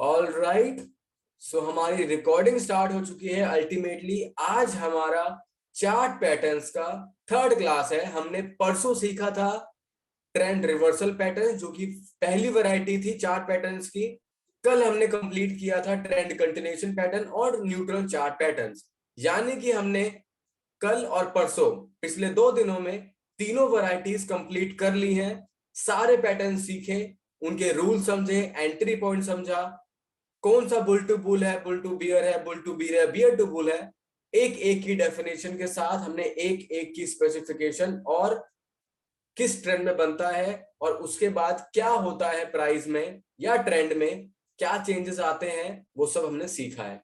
All right, सो हमारी recording start हो चुकी है अल्टीमेटली। आज हमारा चार्ट पैटर्न्स का थर्ड क्लास है। हमने परसों सीखा था ट्रेंड रिवर्सल पैटर्न, जो कि पहली वैरायटी थी चार्ट पैटर्न्स की। कल हमने कंप्लीट किया था ट्रेंड कंटिन्यूएशन पैटर्न और न्यूट्रल चार्ट पैटर्न्स। यानी कि हमने कल और परसों पिछले 2 दिनों में तीनों वैरायटीज कंप्लीट कर ली हैं। सारे पैटर्न सीखे, उनके रूल समझे, एंट्री पॉइंट समझा, कौन सा बुल टू बुल है, बुल टू बियर है, बुल टू बियर है, बियर टू बुल है। एक एक की डेफिनेशन के साथ हमने एक एक की स्पेसिफिकेशन और किस ट्रेंड में बनता है और उसके बाद क्या होता है प्राइस में या ट्रेंड में, क्या चेंजेस आते हैं, वो सब हमने सीखा है।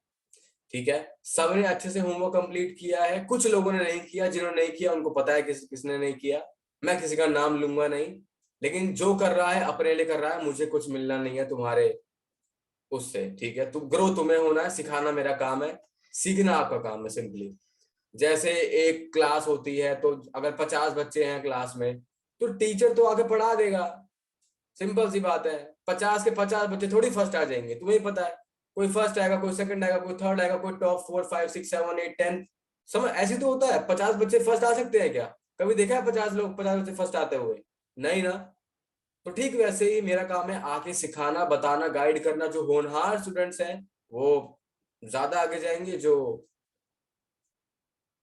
ठीक है, सबने अच्छे से होमवर्क कंप्लीट किया है। कुछ लोगों ने नहीं किया, जिन्होंने नहीं किया उनको पता है किसने नहीं किया। मैं किसी का नाम लूंगा नहीं, लेकिन जो कर रहा है अपने लिए कर रहा है, मुझे कुछ मिलना नहीं है तुम्हारे उससे। ठीक है, तो ग्रो तुम्हें होना है, सिखाना मेरा काम है, सीखना आपका काम है। सिंपली जैसे एक क्लास होती है, तो अगर 50 बच्चे हैं क्लास में, तो टीचर तो आगे पढ़ा देगा। सिंपल सी बात है। 50 के 50 बच्चे थोड़ी फर्स्ट आ जाएंगे, तुम्हें ही पता है। कोई फर्स्ट आएगा, कोई सेकंड आएगा, कोई थर्ड आएगा, कोई टॉप 4 5 6 7 8 10। समझ ऐसी तो होता है। 50 बच्चे फर्स्ट आ सकते हैं क्या? कभी देखा है 50 बच्चे फर्स्ट आते हुए? नहीं ना। तो ठीक वैसे ही मेरा काम है आके सिखाना, बताना, गाइड करना। जो होनहार स्टूडेंट्स हैं वो ज्यादा आगे जाएंगे, जो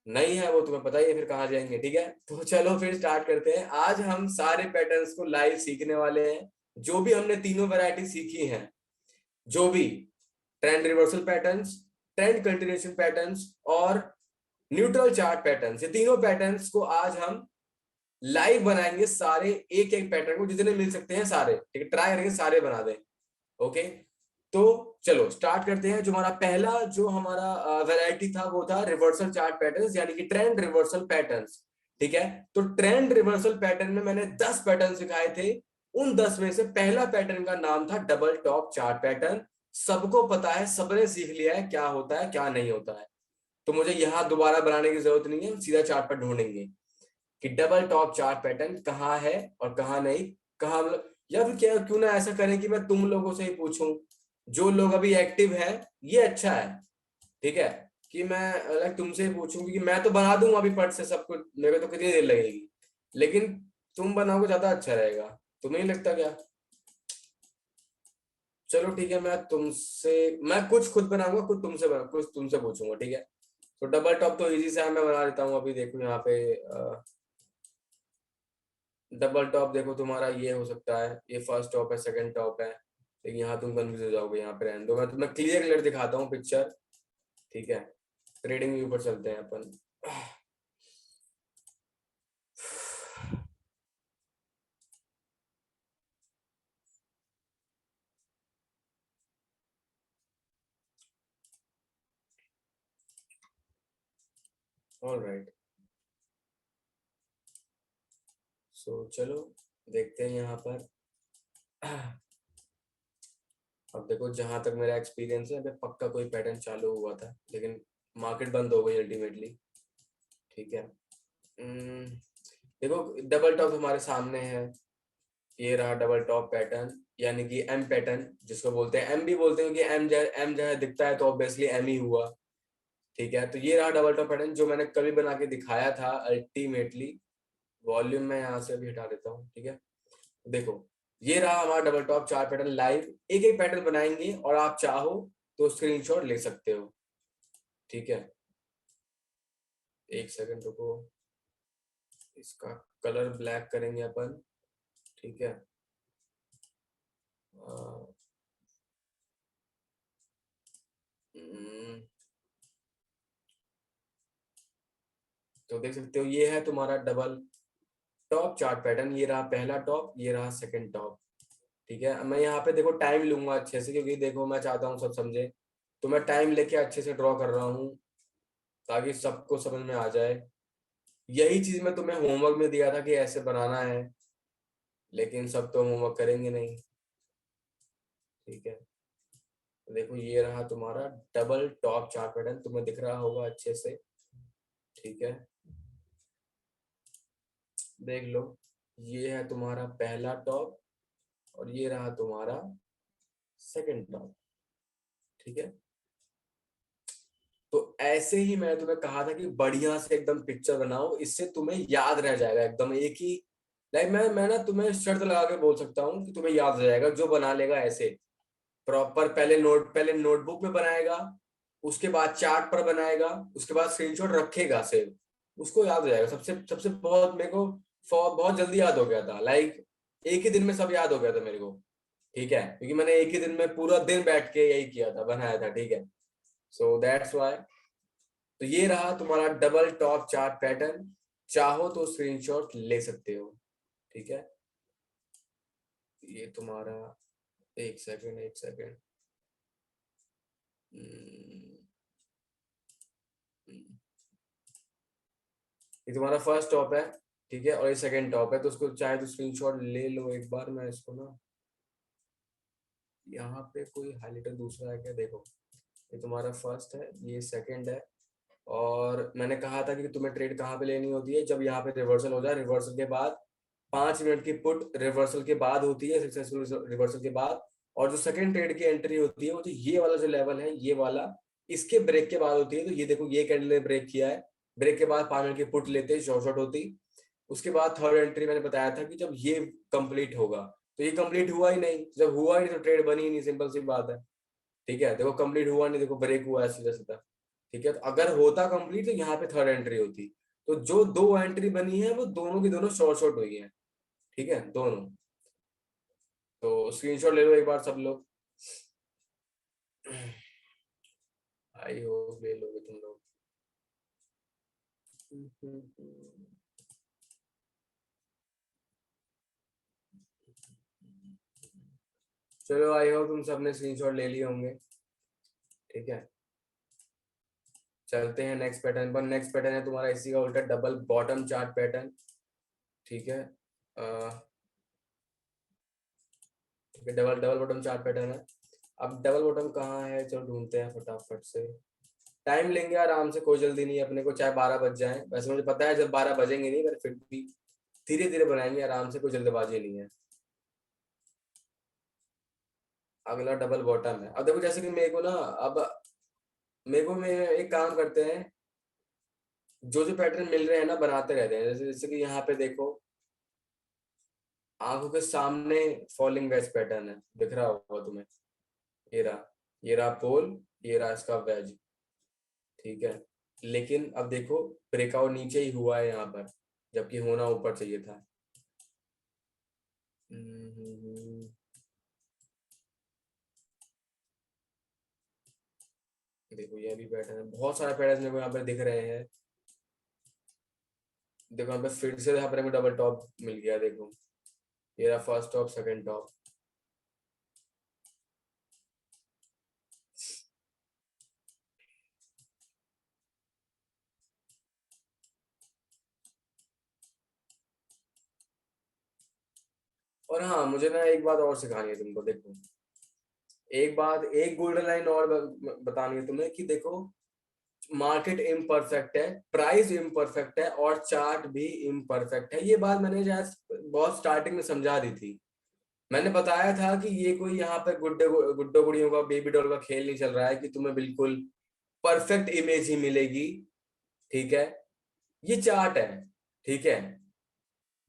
नहीं है वो तुम्हें पता ही है फिर कहाँ जाएंगे। ठीक है, तो चलो फिर स्टार्ट करते हैं। आज हम सारे पैटर्न्स को लाइव सीखने वाले हैं। जो भी हमने तीनों वैरायटी सीखी हैं, जो भी trend reversal patterns, trend continuation patterns और न्यूट्रल चार्ट पैटर्न्स, ये तीनों पैटर्न्स को आज हम लाइव बनाएंगे। सारे एक एक पैटर्न को जितने मिल सकते हैं सारे, ठीक है, ट्राई करेंगे सारे बना दें। ओके, तो चलो स्टार्ट करते हैं। जो हमारा पहला जो हमारा वैरायटी था वो था रिवर्सल चार्ट पैटर्न्स, यानी कि ट्रेंड रिवर्सल पैटर्न्स। ठीक है, तो ट्रेंड रिवर्सल पैटर्न में मैंने 10 पैटर्न सिखाए थे। उन 10 में से पहला पैटर्न का नाम था डबल टॉप चार्ट पैटर्न। सबको पता है, सबने सीख लिया है क्या होता है क्या नहीं होता है। तो मुझे यहां दोबारा बनाने की जरूरत नहीं है, सीधा चार्ट पर ढूंढेंगे कि डबल टॉप चार्ट पैटर्न कहाँ है और कहाँ नहीं, कहाँ मतलब। या फिर क्या, क्यों ना ऐसा करें कि मैं तुम लोगों से ही पूछूं, जो लोग अभी एक्टिव है। ये अच्छा है, ठीक है, कि मैं लाइक तुमसे ही पूछूं, क्योंकि मैं तो बना दूंगा अभी पट से सब कुछ, मेरे को तो कितनी देर लगेगी। लेकिन तुम बनाओगे ज्यादा अच्छा रहेगा, तुम्हें नहीं लगता क्या? चलो ठीक है, मैं कुछ खुद बनाऊंगा, कुछ तुमसे पूछूंगा। ठीक है, तो डबल टॉप तो इजी सा है, मैं बना देता हूँ। अभी देखो यहाँ पे डबल टॉप देखो तुम्हारा ये हो सकता है, ये फर्स्ट टॉप है, सेकंड टॉप है। लेकिन यहाँ तुम कंफ्यूज हो जाओगे, यहाँ पे रहने दो, मैं तुम्हें क्लियर क्लियर दिखाता हूँ पिक्चर। ठीक है, ट्रेडिंग व्यू पर चलते हैं अपन। ऑल राइट, सो चलो देखते हैं यहाँ पर। अब देखो, जहां तक मेरा एक्सपीरियंस है, मैं पक्का कोई पैटर्न चालू हुआ था, लेकिन मार्केट बंद हो गई अल्टीमेटली। ठीक है, देखो डबल टॉप हमारे सामने है। ये रहा डबल टॉप पैटर्न, यानी कि एम पैटर्न जिसको बोलते हैं। एम भी बोलते हैं कि एम जहाँ दिखता है तो ऑब्वियसली एम ही हुआ। ठीक है, तो ये रहा डबल टॉप पैटर्न जो मैंने कभी बना के दिखाया था अल्टीमेटली। वॉल्यूम में यहाँ से अभी हटा देता हूँ। ठीक है, देखो ये रहा हमारा डबल टॉप चार पैटर्न लाइव। एक एक पैटर्न बनाएंगे और आप चाहो तो स्क्रीनशॉट ले सकते हो। ठीक है, एक सेकंड रुको, इसका कलर ब्लैक करेंगे अपन। ठीक है, अ, हम्म, तो देख सकते हो ये है तुम्हारा डबल टॉप चार्ट पैटर्न। ये रहा पहला टॉप, ये रहा सेकंड टॉप। ठीक है, मैं यहाँ पे देखो टाइम लूंगा अच्छे से, क्योंकि देखो मैं चाहता हूँ सब समझे, तो मैं टाइम लेके अच्छे से ड्रॉ कर रहा हूँ ताकि सबको समझ में आ जाए। यही चीज मैं तुम्हें होमवर्क में दिया था कि ऐसे बनाना है, लेकिन सब तो होमवर्क करेंगे नहीं। ठीक है, तो देखो ये रहा तुम्हारा डबल टॉप चार्ट पैटर्न, तुम्हें दिख रहा होगा अच्छे से। ठीक है, देख लो, ये है तुम्हारा पहला टॉप और ये रहा तुम्हारा सेकंड टॉप। ठीक है। तो ऐसे ही मैंने तुम्हें कहा था कि बढ़िया से एकदम पिक्चर बनाओ, इससे तुम्हें याद रह जाएगा एकदम एक ही। लाइक मैं ना तुम्हें शर्त लगा के बोल सकता हूँ कि तुम्हें याद रह जाएगा जो बना लेगा ऐसे प्रॉपर। पहले नोटबुक में बनाएगा, उसके बाद चार्ट पर बनाएगा, उसके बाद स्क्रीनशॉट रखेगा सेव, उसको याद हो जाएगा। सबसे सबसे बहुत मेरे को बहुत जल्दी याद हो गया था। लाइक एक ही दिन में सब याद हो गया था मेरे को। ठीक है, क्योंकि मैंने एक ही दिन में पूरा दिन बैठ के यही किया था, बनाया था। ठीक है, सो दैट्स वाई। तो ये रहा तुम्हारा डबल टॉप चार्ट पैटर्न। चाहो तो स्क्रीनशॉट ले सकते हो। ठीक है, ये तुम्हारा, एक सेकंड एक सेकंड, ये तुम्हारा फर्स्ट टॉप है। ठीक है, और ये सेकंड टॉप है, तो उसको चाहे तो स्क्रीनशॉट ले लो एक बार। मैं इसको ना, यहाँ पे कोई हाईलाइटर दूसरा है क्या, देखो। ये तुम्हारा फर्स्ट है, ये सेकंड है। और मैंने कहा था कि तुम्हें ट्रेड कहाँ पे लेनी होती है, जब यहाँ पे रिवर्सल हो जाए, रिवर्सल के बाद 5 मिनट की पुट रिवर्सल के बाद होती है, सक्सेसफुल रिवर्सल के बाद। और जो सेकंड ट्रेड की एंट्री होती है वो तो ये वाला जो लेवल है, ये वाला, इसके ब्रेक के बाद होती है। तो ये देखो, ये कैंडल ने ब्रेक किया है, ब्रेक के बाद 5 मिनट की पुट लेते, शॉर्ट शॉर्ट होती। उसके बाद थर्ड एंट्री मैंने बताया था कि जब ये कंप्लीट होगा, तो ये कंप्लीट हुआ ही नहीं, जब हुआ ही नहीं तो ट्रेड बनी ही नहीं, सिंपल सी बात है। ठीक है, देखो कंप्लीट हुआ नहीं, देखो ब्रेक हुआ है सीधा सीधा। ठीक है, तो अगर होता कंप्लीट तो यहाँ पे थर्ड एंट्री होती। तो जो दो एंट्री बनी है वो दोनों की दोनों शॉर्ट शॉर्ट हुई है। ठीक है, दोनों। तो स्क्रीनशॉट ले लो एक बार सब लोग, आई होप ले लोगे तुम लोग। चलो, आई होप तुम सबने स्क्रीनशॉट ले लिए होंगे। ठीक है, चलते हैं नेक्स्ट पैटर्न पर। नेक्स्ट पैटर्न है तुम्हारा इसी का उल्टा, डबल बॉटम चार्ट पैटर्न। ठीक है, double double bottom chart pattern है। अब डबल बॉटम कहाँ है, चलो ढूंढते हैं फटाफट से। टाइम लेंगे आराम से, कोई जल्दी नहीं है अपने को, चाहे 12 बज जाए। वैसे मुझे पता है जब 12 बजेंगे नहीं, पर फिर भी धीरे धीरे बनाएंगे आराम से, कोई जल्दबाजी नहीं है। अगला डबल बॉटम है। अब देखो जैसे कि मेरे को ना, अब मेरे को, मैं एक काम करते हैं, जो जो पैटर्न मिल रहे हैं ना बनाते रहते हैं। जैसे जैसे कि यहाँ पे देखो, आंखों के सामने फॉलिंग वेज पैटर्न है, दिख रहा होगा तुम्हें। ये रहा, ये रहा पोल, ये रहा इसका वेज। ठीक है, लेकिन अब देखो ब्रेकआउट नीचे ही हुआ है यहाँ पर, जबकि होना ऊपर चाहिए था। देखो ये भी पैटर्न है, बहुत सारे पैटर्न मेरे को यहाँ पर दिख रहे हैं। देखो यहाँ पे फिर से यहाँ पर हमें डबल टॉप मिल गया। देखो ये रहा फर्स्ट टॉप, सेकंड टॉप। और हाँ, मुझे ना एक बात और सिखानी है तुमको। देखो एक बात, एक गोल्डन लाइन और बतानी है तुम्हें कि देखो, मार्केट इम्परफेक्ट है, प्राइस इम्परफेक्ट है, और चार्ट भी इम्परफेक्ट है। ये बात मैंने शायद बहुत स्टार्टिंग में समझा दी थी। मैंने बताया था कि ये कोई यहाँ पे गुड्डो गुड़ियों का, बेबी डॉल का खेल नहीं चल रहा है कि तुम्हें बिल्कुल परफेक्ट इमेज ही मिलेगी। ठीक है, ये चार्ट है। ठीक है,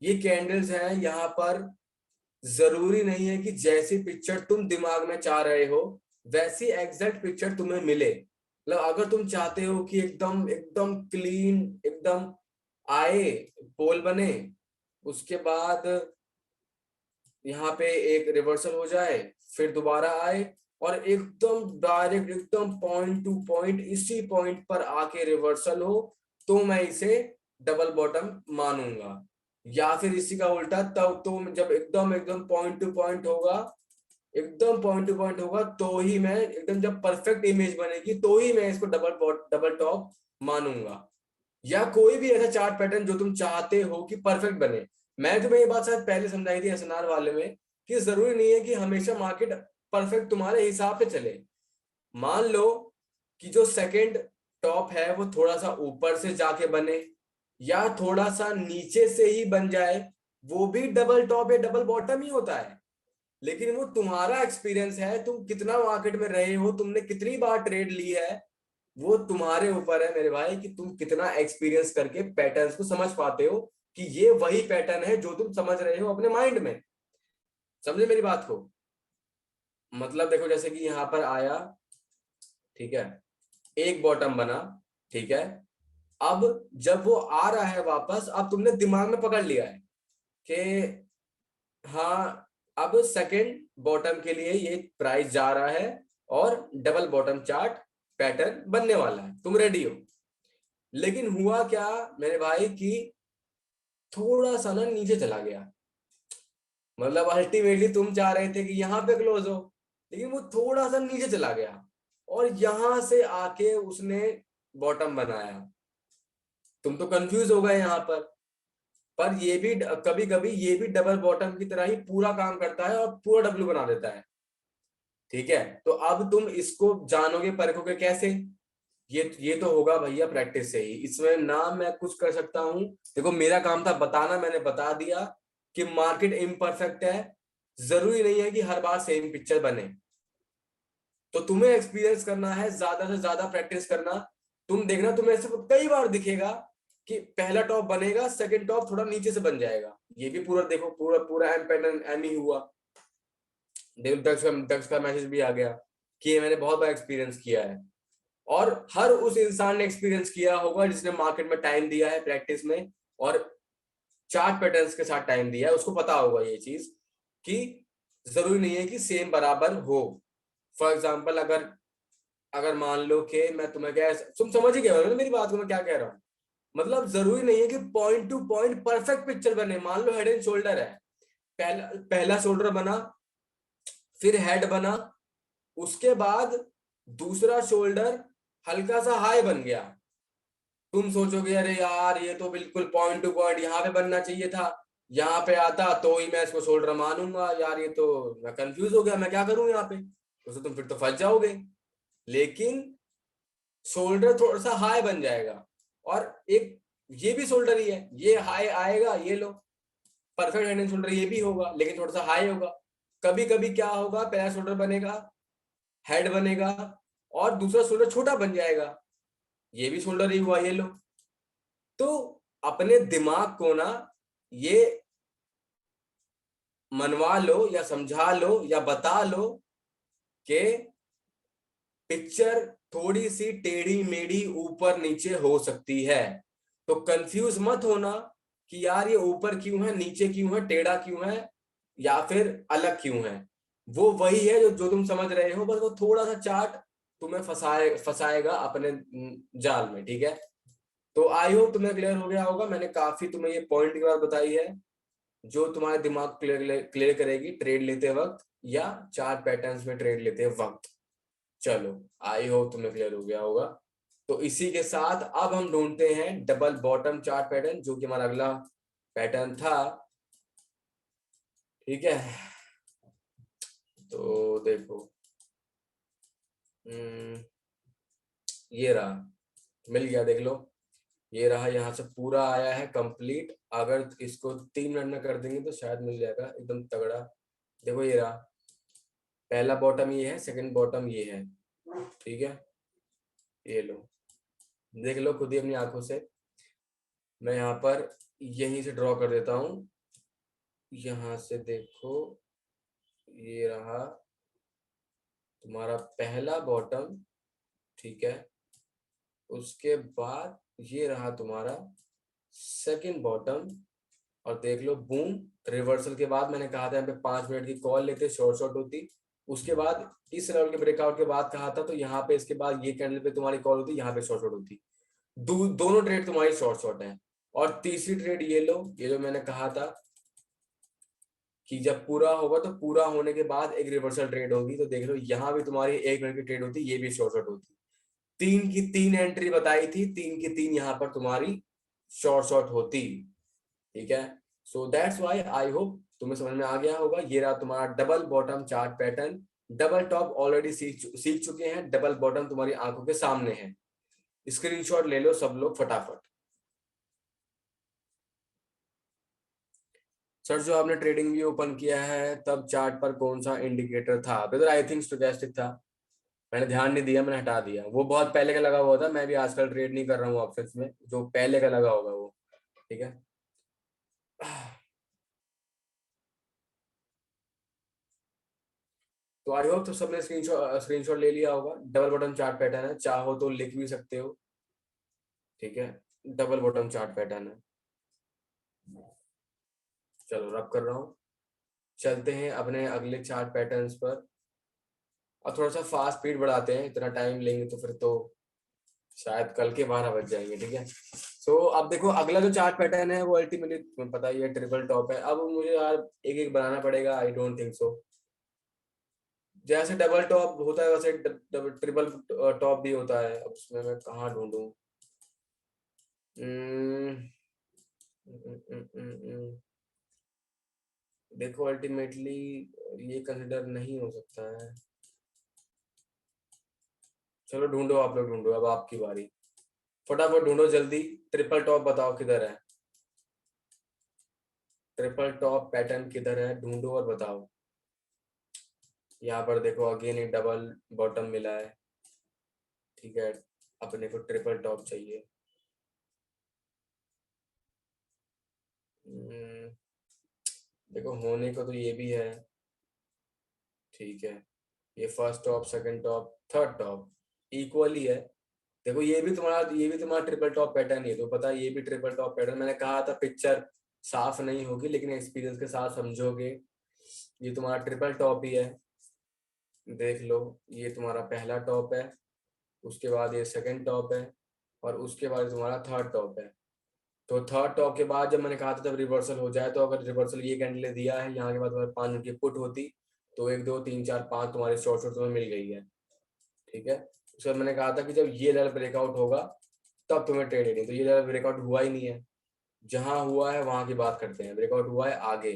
ये कैंडल्स हैं, यहाँ पर जरूरी नहीं है कि जैसी पिक्चर तुम दिमाग में चाह रहे हो वैसी एग्जैक्ट पिक्चर तुम्हें मिले। मतलब अगर तुम चाहते हो कि एकदम एकदम क्लीन एकदम आए, पोल बने, उसके बाद यहाँ पे एक रिवर्सल हो जाए, फिर दोबारा आए, और एकदम डायरेक्ट एकदम पॉइंट टू पॉइंट इसी पॉइंट पर आके रिवर्सल हो, तो मैं इसे डबल बॉटम मानूंगा। या फिर इसी का उल्टा, तब तो जब एकदम एकदम पॉइंट टू पॉइंट होगा, एकदम पॉइंट टू पॉइंट होगा, तो ही मैं एकदम, जब परफेक्ट इमेज बनेगी तो ही मैं इसको डबल टॉप मानूंगा। या कोई भी ऐसा चार्ट पैटर्न जो तुम चाहते हो कि परफेक्ट बने। मैं तुम्हें ये बात शायद पहले समझाई थी एसएनआर वाले में, कि जरूरी नहीं है कि हमेशा मार्केट परफेक्ट तुम्हारे हिसाब से चले। मान लो कि जो सेकंड टॉप है वो थोड़ा सा ऊपर से जाके बने, या थोड़ा सा नीचे से ही बन जाए, वो भी डबल टॉप या डबल बॉटम ही होता है। लेकिन वो तुम्हारा एक्सपीरियंस है, तुम कितना मार्केट में रहे हो, तुमने कितनी बार ट्रेड ली है, वो तुम्हारे ऊपर है मेरे भाई कि तुम कितना एक्सपीरियंस करके पैटर्न्स को समझ पाते हो कि ये वही पैटर्न है जो तुम समझ रहे हो अपने माइंड में। समझे मेरी बात को? मतलब देखो जैसे कि यहां पर आया, ठीक है, एक बॉटम बना, ठीक है, अब जब वो आ रहा है वापस, अब तुमने दिमाग में पकड़ लिया है कि हाँ, अब सेकंड बॉटम के लिए ये प्राइस जा रहा है और डबल बॉटम चार्ट पैटर्न बनने वाला है, तुम रेडी हो। लेकिन हुआ क्या मेरे भाई कि थोड़ा सा ना नीचे चला गया। मतलब अल्टीमेटली तुम चाह रहे थे कि यहाँ पे क्लोज हो, लेकिन वो थोड़ा सा नीचे चला गया और यहां से आके उसने बॉटम बनाया। तुम तो कंफ्यूज हो गए यहाँ पर ये भी कभी कभी ये भी डबल बॉटम की तरह ही पूरा काम करता है और पूरा डब्ल्यू बना देता है। ठीक है, तो अब तुम इसको जानोगे परखोगे कैसे? ये तो होगा भैया प्रैक्टिस से ही। इसमें ना मैं कुछ कर सकता हूं, देखो मेरा काम था बताना, मैंने बता दिया कि मार्केट इम्परफेक्ट है, जरूरी नहीं है कि हर बार सेम पिक्चर बने। तो तुम्हें एक्सपीरियंस करना है, ज्यादा से ज्यादा प्रैक्टिस करना। तुम देखना तुम्हें ऐसे कई बार दिखेगा कि पहला टॉप बनेगा, सेकंड टॉप थोड़ा नीचे से बन जाएगा। ये भी पूरा देखो, पूरा पूरा एम पैटर्न एम ही हुआ। देखो दक्ष का मैसेज भी आ गया कि ये मैंने बहुत बार एक्सपीरियंस किया है। और हर उस इंसान ने एक्सपीरियंस किया होगा जिसने मार्केट में टाइम दिया है प्रैक्टिस में और चार्ट पैटर्न्स के साथ टाइम दिया है, उसको पता होगा ये चीज कि जरूरी नहीं है कि सेम बराबर हो। फॉर एग्जाम्पल अगर अगर मान लो कि मैं तुम्हें क्या, तुम समझ ही गए हो ना मेरी बात को मैं क्या कह रहा हूँ। मतलब जरूरी नहीं है कि point two point perfect picture बने। मान लो हेड एंड शोल्डर है, पहला पहला शोल्डर बना, फिर हेड बना, उसके बाद दूसरा शोल्डर हल्का सा हाई बन गया। तुम सोचोगे अरे यार ये तो बिल्कुल पॉइंट टू पॉइंट यहाँ पे बनना चाहिए था, यहाँ पे आता तो ही मैं इसको शोल्डर मानूंगा यार, ये तो मैं कंफ्यूज हो गया, मैं क्या करूं यहाँ पे, तो तुम फिर तो फंस जाओगे। लेकिन शोल्डर थोड़ा सा हाई बन जाएगा और एक ये भी शोल्डर ही है, ये हाई आएगा, ये लो परफेक्ट हेड एंड शोल्डर ये भी होगा लेकिन थोड़ा सा हाई होगा। कभी कभी क्या होगा, पहला शोल्डर बनेगा, हेड बनेगा और दूसरा शोल्डर छोटा बन जाएगा, ये भी शोल्डर ही हुआ, ये लो। तो अपने दिमाग को ना ये मनवा लो या समझा लो या बता लो कि पिक्चर थोड़ी सी टेढ़ी मेढ़ी ऊपर नीचे हो सकती है। तो कंफ्यूज मत होना कि यार ये ऊपर क्यों है, नीचे क्यों है, टेढ़ा क्यों है या फिर अलग क्यों है। वो वही है जो तुम समझ रहे हो, बस वो थोड़ा सा चार्ट तुम्हें फंसाएगा अपने जाल में। ठीक है, तो आई होप तुम्हें क्लियर हो गया होगा। मैंने काफी तुम्हें ये पॉइंट की बात बताई है जो तुम्हारे दिमाग क्लियर करेगी ट्रेड लेते वक्त या चार्ट पैटर्न्स में ट्रेड लेते वक्त। चलो, आई होप तुम्हें क्लियर हो गया होगा। तो इसी के साथ अब हम ढूंढते हैं डबल बॉटम चार्ट पैटर्न जो कि हमारा अगला पैटर्न था। ठीक है, तो देखो, ये रहा, मिल गया, देख लो, ये रहा, यहाँ से पूरा आया है कंप्लीट। अगर इसको 3 मिनट में कर देंगे तो शायद मिल जाएगा एकदम तगड़ा। देखो ये रहा, पहला बॉटम ये है, सेकंड बॉटम ये है। ठीक है, ये लो, देख लो खुद ही अपनी आंखों से। मैं यहाँ पर यहीं से ड्रॉ कर देता हूँ, यहाँ से देखो, ये रहा तुम्हारा पहला बॉटम। ठीक है, उसके बाद ये रहा तुम्हारा सेकंड बॉटम। और देख लो बूम, रिवर्सल के बाद मैंने कहा था यहाँ पे 5 मिनट की कॉल लेते, शॉर्ट शॉर्ट होती। उसके बाद इस लेवल के ब्रेकआउट के बाद कहा था, तो यहाँ पे इसके बाद ये कैंडल पे तुम्हारी कॉल होती, यहाँ पे शॉर्ट शॉर्ट होती। दोनों ट्रेड तुम्हारी शॉर्ट शॉर्ट है। और तीसरी ट्रेड ये लो, ये जो मैंने कहा था कि जब पूरा होगा तो पूरा होने के बाद एक रिवर्सल ट्रेड होगी, तो देख लो यहाँ भी तुम्हारी 1 मिनट की ट्रेड होती, ये भी शॉर्ट शॉर्ट होती। 3 की 3 एंट्री बताई थी, 3 की 3 यहाँ पर तुम्हारी शॉर्ट शॉर्ट होती। ठीक है, so that's why I hope तुम्हें समझ में आ गया होगा। ये रहा तुम्हारा double bottom chart pattern. Double top already सीख चुके हैं, डबल बॉटम तुम्हारी आंखों के सामने है। स्क्रीनशॉट ले लो सब लोग फटाफट। सर जो आपने ट्रेडिंग व्यू ओपन किया है तब चार्ट पर कौन सा इंडिकेटर था ब्रदर? आई थिंक स्टोचैस्टिक था। मैंने ध्यान नहीं दिया, मैंने हटा दिया। वो बहुत पहले का लगा हुआ था, मैं भी आजकल ट्रेड नहीं कर रहा हूँ ऑप्शंस में। जो पहले का लगा होगा वो। ठीक है। तो आई होप तो सबने स्क्रीनशॉट ले लिया होगा। डबल बॉटम चार्ट पैटर्न है, चाहो तो लिख भी सकते हो। ठीक है, डबल बॉटम चार्ट पैटर्न है। चलो रब कर रहा हूँ। चलते हैं अपने अगले चार्ट पैटर्न्स पर। और थोड़ा सा फास्ट स्पीड बढ़ाते हैं, इतना टाइम लेंगे तो फिर तो शायद कल के 12 बज जाएंगे। ठीक है। सो अब देखो अगला जो चार्ट पैटर्न है वो अल्टीमेटली तुम्हें पता ही है, ट्रिपल टॉप है। अब मुझे यार एक एक बनाना पड़ेगा, आई डोंट थिंक सो। जैसे डबल टॉप होता है वैसे ट्रिपल टॉप भी होता है। अब उसमें मैं कहाँ ढूंढूं? हम्म, देखो अल्टीमेटली ये कंसिडर नहीं हो सकता है। चलो ढूंढो, आप लोग ढूंढो, अब आपकी बारी। फटाफट ढूंढो जल्दी। ट्रिपल टॉप बताओ किधर है। ट्रिपल टॉप पैटर्न किधर है, ढूंढो और बताओ। यहाँ पर देखो अगेन एक डबल बॉटम मिला है। ठीक है, अपने को ट्रिपल टॉप चाहिए। हम्म, देखो होने को तो ये भी है। ठीक है, ये first top, second top, third top equally है। देखो ये भी तुम्हारा ट्रिपल टॉप पैटर्न ही है, तो पता है ये भी ट्रिपल टॉप पैटर्न। मैंने कहा था पिक्चर साफ नहीं होगी, लेकिन एक्सपीरियंस के साथ समझोगे। ये तुम्हारा ट्रिपल टॉप ही है। देख लो, ये तुम्हारा पहला टॉप है, उसके बाद ये सेकंड टॉप है, और उसके बाद तुम्हारा थर्ड टॉप है। तो थर्ड टॉप के बाद जब मैंने कहा था जब रिवर्सल हो जाए, तो अगर रिवर्सल ये कैंडल दिया है, यहाँ के बाद तुम्हारे 5 मिनट की पुट होती, तो 1 2 3 4 5 तुम्हारे शॉर्ट शॉर्ट तुम्हें मिल गई है। ठीक है। उसके बाद मैंने कहा था कि जब ये लेवल ब्रेकआउट होगा तब तुम्हें ट्रेड लेनी। तो ये लेवल ब्रेकआउट हुआ ही नहीं है। जहां हुआ है वहां की बात करते हैं। ब्रेकआउट हुआ है आगे।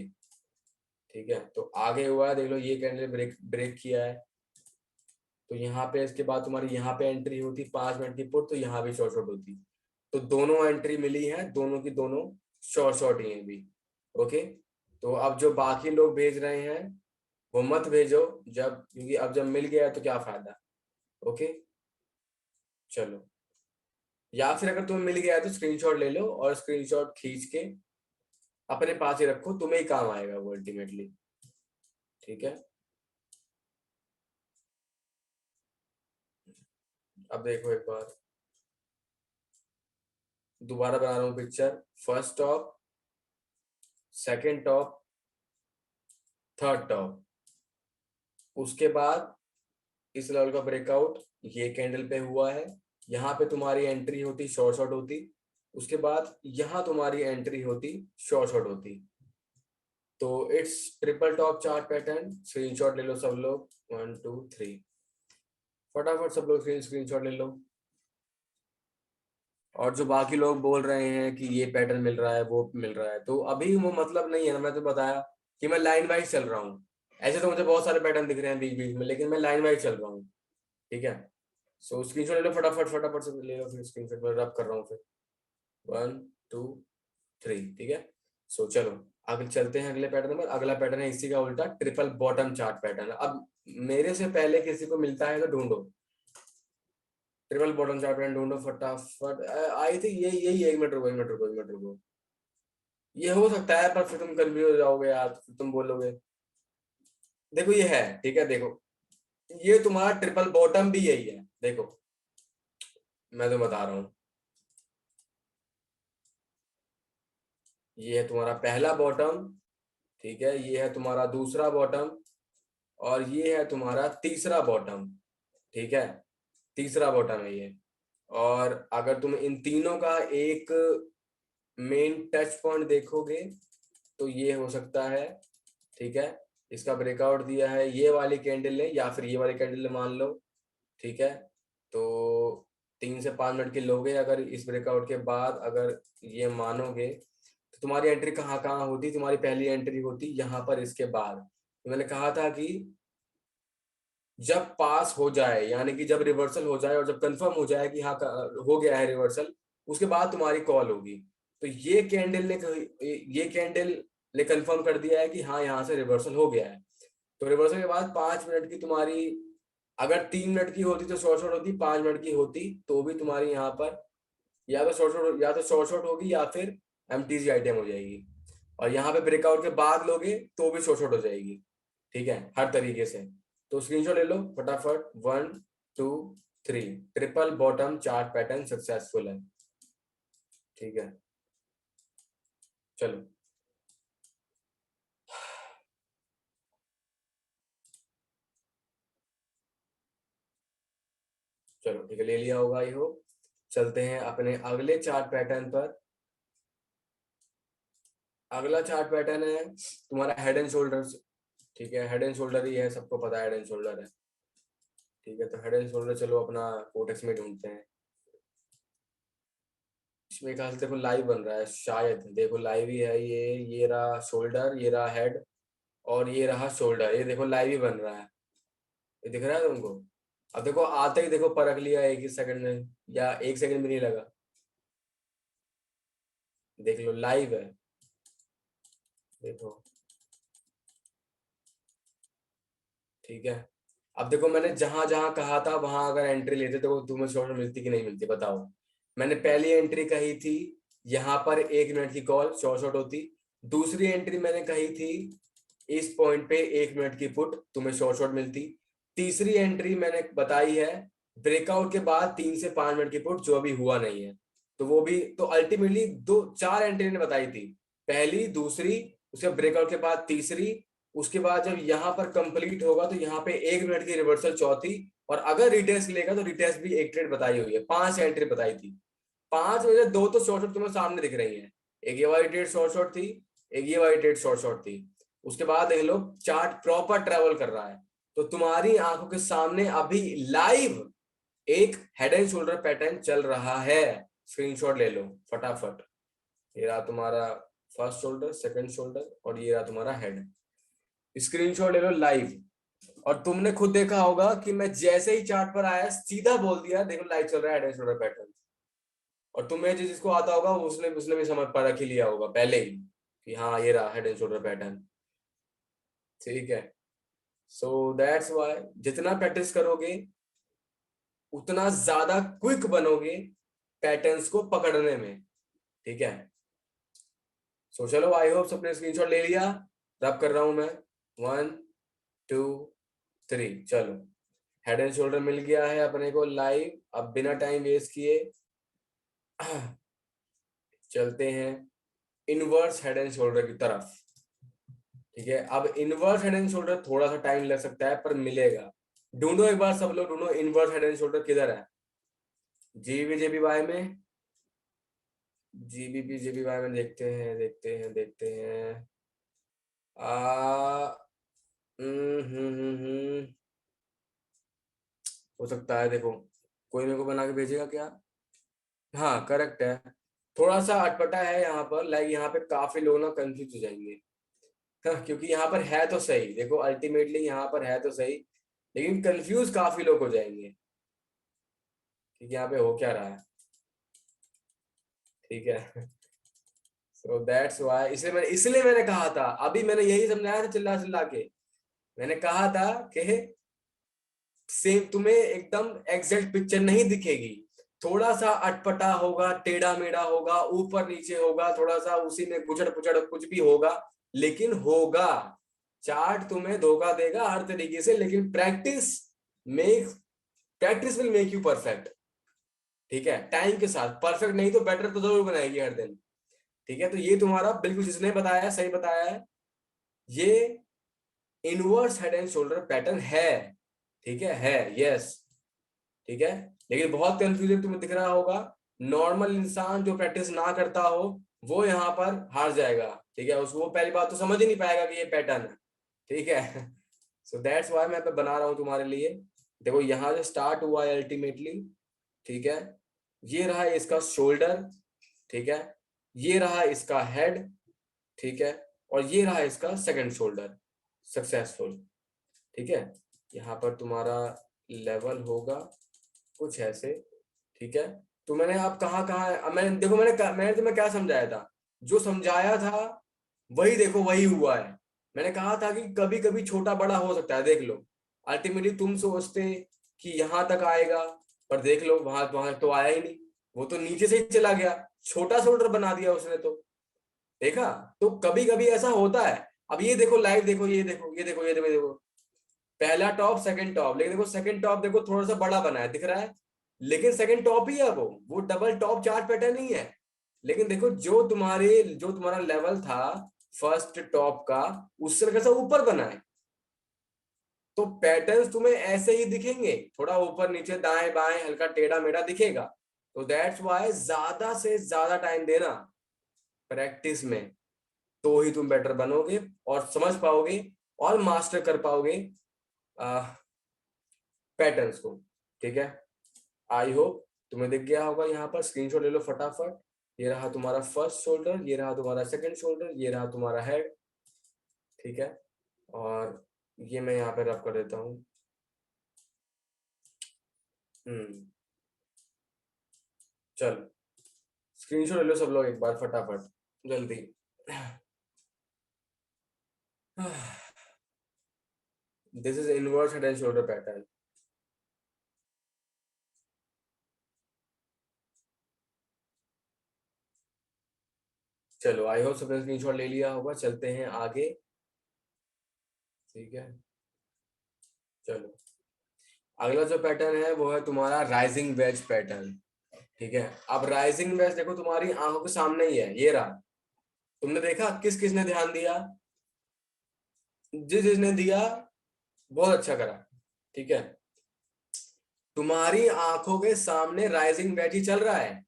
ठीक है, तो आगे हुआ है, देख लो ये कैंडल ब्रेक ब्रेक किया है। तो यहाँ पे इसके बाद तुम्हारी यहाँ पे एंट्री होती 5 मिनट की पुट, तो यहाँ भी शॉर्ट शॉर्ट होती। तो दोनों एंट्री मिली है, दोनों की दोनों शॉर्ट शॉर्ट ही है भी। ओके। तो अब जो बाकी लोग भेज रहे हैं वो मत भेजो, जब क्योंकि अब जब मिल गया है तो क्या फायदा। ओके। चलो, या फिर अगर तुम्हें मिल गया है तो स्क्रीनशॉट ले लो, और स्क्रीनशॉट खींच के अपने पास ही रखो, तुम्हें ही काम आएगा वो अल्टीमेटली। ठीक है। अब देखो एक बार दोबारा बना रहा हूँ picture. First top, second top, third top, उसके बाद इस लेवल का ब्रेकआउट ये कैंडल पे हुआ है। यहाँ पे तुम्हारी एंट्री होती, शॉर्ट शॉर्ट होती। उसके बाद यहाँ तुम्हारी एंट्री होती, शॉर्ट शॉर्ट होती। तो it's triple top chart pattern. Screenshot ले लो सब लोग, 1 2 3, फटाफट सब लोग स्क्रीनशॉट ले लो। और जो बाकी लोग बोल रहे हैं कि ये पैटर्न मिल रहा है वो मिल रहा है, तो अभी वो मतलब नहीं है ना। मैं तो बताया कि मैं लाइन वाइज चल रहा हूँ। ऐसे तो मुझे बहुत सारे पैटर्न दिख रहे हैं बीच बीच में, लेकिन मैं लाइन वाइज चल रहा हूँ। ठीक है। सो स्क्रीनशॉट ले लो फटाफट, फटाफट से ले लो फिर स्क्रीनशॉट। मैं रब कर रहा हूँ फिर। 1 2 3। ठीक है। सो चलो आगे चलते हैं अगले पैटर्न पर। अगला पैटर्न है इसी का उल्टा, ट्रिपल बॉटम चार्ट पैटर्न। अब मेरे से पहले किसी को मिलता है तो ढूंढो। ट्रिपल बॉटम चार्ट पैटर्न ढूंढो फटाफट। आई थिंक ये यही 1 मिनट रुको, 1 मिनट रुको, 1 मिनट रुको। ये हो सकता है, पर फिर तुम कंफ्यूज हो जाओगे यार, तो फिर तुम बोलोगे। देखो ये है, ठीक है। देखो ये तुम्हारा ट्रिपल बॉटम भी यही है। देखो मैं तो बता रहा हूँ, ये है तुम्हारा पहला बॉटम। ठीक है, ये है तुम्हारा दूसरा बॉटम, और ये है तुम्हारा तीसरा बॉटम। ठीक है, तीसरा बॉटम है ये। और अगर तुम इन तीनों का एक मेन टच पॉइंट देखोगे तो ये हो सकता है। ठीक है, इसका ब्रेकआउट दिया है ये वाली कैंडल ने, या फिर ये वाली कैंडल ने मान लो। ठीक है, तो 3 से 5 मिनट के लोगे अगर इस ब्रेकआउट के बाद, अगर ये मानोगे, तो तुम्हारी एंट्री कहाँ कहाँ होती? तुम्हारी पहली एंट्री होती यहाँ पर, इसके बाद। तो मैंने कहा था कि जब पास हो जाए, यानी कि जब रिवर्सल हो जाए और जब कंफर्म हो जाए कि हाँ हो गया है रिवर्सल, उसके बाद तुम्हारी कॉल होगी। तो ये कैंडल ने, ये कैंडल लेकिन कंफर्म कर दिया है कि हाँ यहाँ से रिवर्सल हो गया है। तो रिवर्सल के बाद 5 मिनट की तुम्हारी, अगर 3 मिनट की होती तो शॉर्ट शॉट होती, 5 मिनट की होती तो भी तुम्हारी यहाँ पर या तो शॉर्ट होगी या फिर एमटीजी आइटम हो जाएगी। और यहाँ पे ब्रेकआउट के बाद लोगे तो भी शॉर्ट हो जाएगी। ठीक है, हर तरीके से। तो स्क्रीनशॉट ले लो फटाफट। 1 2 3 triple bottom chart pattern successful है। ठीक है, चलो चलो ठीक है, ले लिया होगा ये हो। चलते हैं अपने अगले चार्ट पैटर्न पर। अगला चार्ट पैटर्न है तुम्हारा हेड एंड शोल्डर्स। ठीक है, हेड एंड शोल्डर ही है, सबको पता है हेड एंड शोल्डर है। ठीक है, तो हेड एंड शोल्डर चलो अपना कोटेक्स में ढूंढते हैं। इसमें ख्याल से देखो लाइव बन रहा है शायद, देखो लाइव ही है ये रहा शोल्डर, ये रहा हेड, और ये रहा शोल्डर। ये देखो लाइव ही बन रहा है, ये दिख रहा है तुमको? अब देखो आते ही देखो परख लिया 1 ही सेकंड में, या 1 सेकंड भी नहीं लगा। देख लो लाइव है, देखो। ठीक है, अब देखो मैंने जहां जहां कहा था वहां अगर एंट्री लेते तो तुम्हें शॉर्ट मिलती कि नहीं मिलती बताओ। मैंने पहली एंट्री कही थी यहाँ पर 1 मिनट की कॉल शॉर्ट होती। दूसरी एंट्री मैंने कही थी इस पॉइंट पे 1 मिनट की पुट, तुम्हें शॉर्ट मिलती। तीसरी एंट्री मैंने बताई है ब्रेकआउट के बाद 3 से 5 मिनट की पुट, जो अभी हुआ नहीं है। तो वो भी तो अल्टीमेटली 2 4 एंट्री ने बताई थी, पहली दूसरी, उसके ब्रेकआउट के बाद तीसरी, उसके बाद जब यहाँ पर कंप्लीट होगा तो यहाँ पे 1 मिनट की रिवर्सल चौथी, और अगर रिटेस्ट लेगा तो रिटेस्ट भी एक ट्रेड बताई हुई है। 5 एंट्री बताई थी, 5 में से 2 तो शॉर्ट तुम्हें सामने दिख रही है। एक ये वाली ट्रेड शॉर्ट थी, एक ये वाली ट्रेड शॉर्ट थी। उसके बाद देख लो चार्ट प्रॉपर ट्रेवल कर रहा है, तो तुम्हारी आंखों के सामने अभी लाइव एक हेड एंड शोल्डर पैटर्न चल रहा है। स्क्रीनशॉट ले लो फटाफट। ये रहा तुम्हारा फर्स्ट शोल्डर, सेकंड शोल्डर, और ये रहा तुम्हारा हेड। स्क्रीनशॉट ले लो लाइव। और तुमने खुद देखा होगा कि मैं जैसे ही चार्ट पर आया सीधा बोल दिया देखो लाइव चल रहा है हेड एंड शोल्डर पैटर्न। और तुम्हें जिसको आता होगा उसने उसने भी समझ पा रख ही लिया होगा पहले ही कि हाँ ये रहा हेड एंड शोल्डर पैटर्न। ठीक है, सो दैट्स वाई जितना प्रैक्टिस करोगे उतना ज्यादा क्विक बनोगे पैटर्न्स को पकड़ने में। ठीक है, सो चलो आई होप सबने स्क्रीनशॉट ले लिया। रब कर रहा हूं मैं। 1 2 3 चलो, हेड एंड शोल्डर मिल गया है अपने को लाइव। अब बिना टाइम वेस्ट किए चलते हैं इनवर्स हेड एंड शोल्डर की तरफ। ठीक है, अब इनवर्स हेड एंड शोल्डर थोड़ा सा टाइम लग सकता है पर मिलेगा। ढूंढो एक बार सब लोग, ढूंढो इनवर्स हेड एंड शोल्डर किधर है। जीबीजेबीवाई में, जीबीजेबीवाई में देखते हैं देखते हैं देखते हैं। आ हो सकता है, देखो कोई मेरे को बना के भेजेगा क्या? हाँ करेक्ट है। थोड़ा सा अटपटा है यहाँ पर, लाइक यहाँ पे काफी लोग ना कंफ्यूज हो जाएंगे। हाँ, क्योंकि यहाँ पर है तो सही, देखो अल्टीमेटली यहाँ पर है तो सही, लेकिन कंफ्यूज काफी लोग हो जाएंगे कि यहाँ पे हो क्या रहा है। ठीक है, सो दैट्स व्हाई, इसलिए मैंने कहा था, अभी मैंने यही समझाया था चिल्ला चिल्ला के। मैंने कहा था कि सेम तुम्हें एकदम एग्जैक्ट पिक्चर नहीं दिखेगी, थोड़ा सा अटपटा होगा, टेढ़ा मेढ़ा होगा, ऊपर नीचे होगा, थोड़ा सा उसी में गुजर पुचड़ कुछ भी होगा, लेकिन होगा। चार्ट तुम्हें धोखा देगा हर तरीके से, लेकिन make practice will make you perfect. ठीक है, टाइम के साथ परफेक्ट नहीं तो बेटर तो जरूर बनाएगी हर दिन। ठीक है, तो ये तुम्हारा बिल्कुल जिसने बताया है सही बताया है, ये inverse head and shoulder pattern है। ठीक है यस। ठीक है, लेकिन बहुत कंफ्यूजन तुम्हें दिख रहा होगा। नॉर्मल इंसान जो प्रैक्टिस ना करता हो वो यहाँ पर हार जाएगा। ठीक है, उसको वो पहली बात तो समझ ही नहीं पाएगा कि ये पैटर्न है। ठीक है, सो दैट्स व्हाई मैं बना रहा हूं तुम्हारे लिए। देखो यहाँ से स्टार्ट हुआ है अल्टीमेटली। ठीक है, ये रहा इसका शोल्डर। ठीक है, ये रहा इसका हेड। ठीक है, और ये रहा इसका सेकंड शोल्डर सक्सेसफुल। ठीक है, यहाँ पर तुम्हारा लेवल होगा कुछ ऐसे। ठीक है, तो मैंने आप कहाँ कहाँ मैंने देखो मैंने तुम्हें क्या समझाया था, जो समझाया था वही देखो, वही हुआ है। मैंने कहा था कि कभी कभी छोटा बड़ा हो सकता है, देख लो। अल्टीमेटली तुम सोचते कि यहां तक आएगा, पर देख लो वहां वहां तो आया ही नहीं, वो तो नीचे से ही चला गया, छोटा शोल्डर बना दिया उसने तो। देखा? तो कभी कभी ऐसा होता है। अब ये देखो लाइव, देखो ये देखो, ये देखो, ये देखो, ये देखो, पहला टॉप सेकंड टॉप, लेकिन देखो सेकंड टॉप देखो थोड़ा सा बड़ा बना है, दिख रहा है, लेकिन सेकंड टॉप ही है वो डबल टॉप चार्ट पैटर्न नहीं है। लेकिन देखो जो तुम्हारा लेवल था फर्स्ट टॉप का, उससे कैसा ऊपर बना है। तो पैटर्न्स तुम्हें ऐसे ही दिखेंगे, थोड़ा ऊपर नीचे दाएं बाएं हल्का टेढ़ा मेढ़ा दिखेगा। तो दैट्स वाई ज्यादा से ज्यादा टाइम देना प्रैक्टिस में, तो ही तुम बेटर बनोगे और समझ पाओगे और मास्टर कर पाओगे पैटर्न्स को। ठीक है, आई होप तुम्हें दिख गया होगा। यहाँ पर स्क्रीनशॉट ले लो फटाफट। ये रहा तुम्हारा फर्स्ट शोल्डर, ये रहा तुम्हारा सेकंड शोल्डर, ये रहा तुम्हारा हेड। ठीक है, और ये मैं यहाँ पे रब कर देता हूँ। चलो स्क्रीनशॉट ले लो सब लोग एक बार फटाफट, जल्दी। This is inverse head and shoulder pattern. चलो आई होप सबने स्क्रीनशॉट ले लिया होगा, चलते हैं आगे। ठीक है, चलो अगला जो पैटर्न है वो है तुम्हारा राइजिंग वेज पैटर्न। ठीक है, अब राइजिंग वेज देखो तुम्हारी आंखों के सामने ही है, ये रहा। तुमने देखा किस किसने ध्यान दिया? जिस जिसने दिया बहुत अच्छा करा। ठीक है, तुम्हारी आंखों के सामने राइजिंग वेज ही चल रहा है।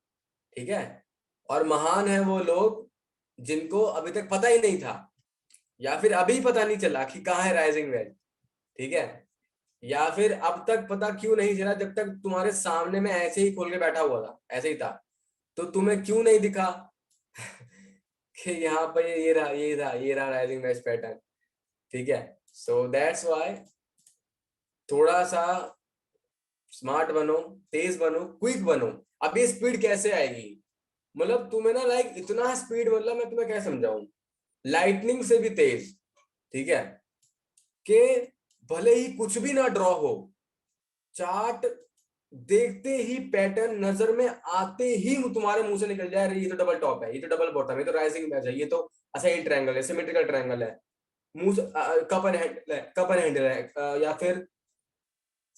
ठीक है, और महान है वो लोग जिनको अभी तक पता ही नहीं था, या फिर अभी पता नहीं चला कि कहाँ है राइजिंग वेज। ठीक है, या फिर अब तक पता क्यों नहीं चला, जब तक तुम्हारे सामने में ऐसे ही खोल के बैठा हुआ था, ऐसे ही था, तो तुम्हें क्यों नहीं दिखा कि यहाँ पर ये रहा राइजिंग वेज पैटर्न। ठीक है, सो दैट्स वाई थोड़ा सा स्मार्ट बनो, तेज बनो, क्विक बनो। अब ये स्पीड कैसे आएगी? मतलब तुम्हें ना लाइक इतना स्पीड, मतलब मैं तुम्हें क्या समझाऊं, लाइटनिंग से भी तेज। ठीक है, कि भले ही कुछ भी ना ड्रॉ हो, चार्ट देखते ही पैटर्न नजर में आते ही तुम्हारे मुंह से निकल जाए, अरे ये तो डबल टॉप है, ये तो डबल बॉटम है, ये तो राइजिंग वेज है, ये तो असाइन ट्रायंगल है, सिमेट्रिकल ट्रायंगल है, मुंह कप एंड हैंडल है, कप एंड हैंडल है, या फिर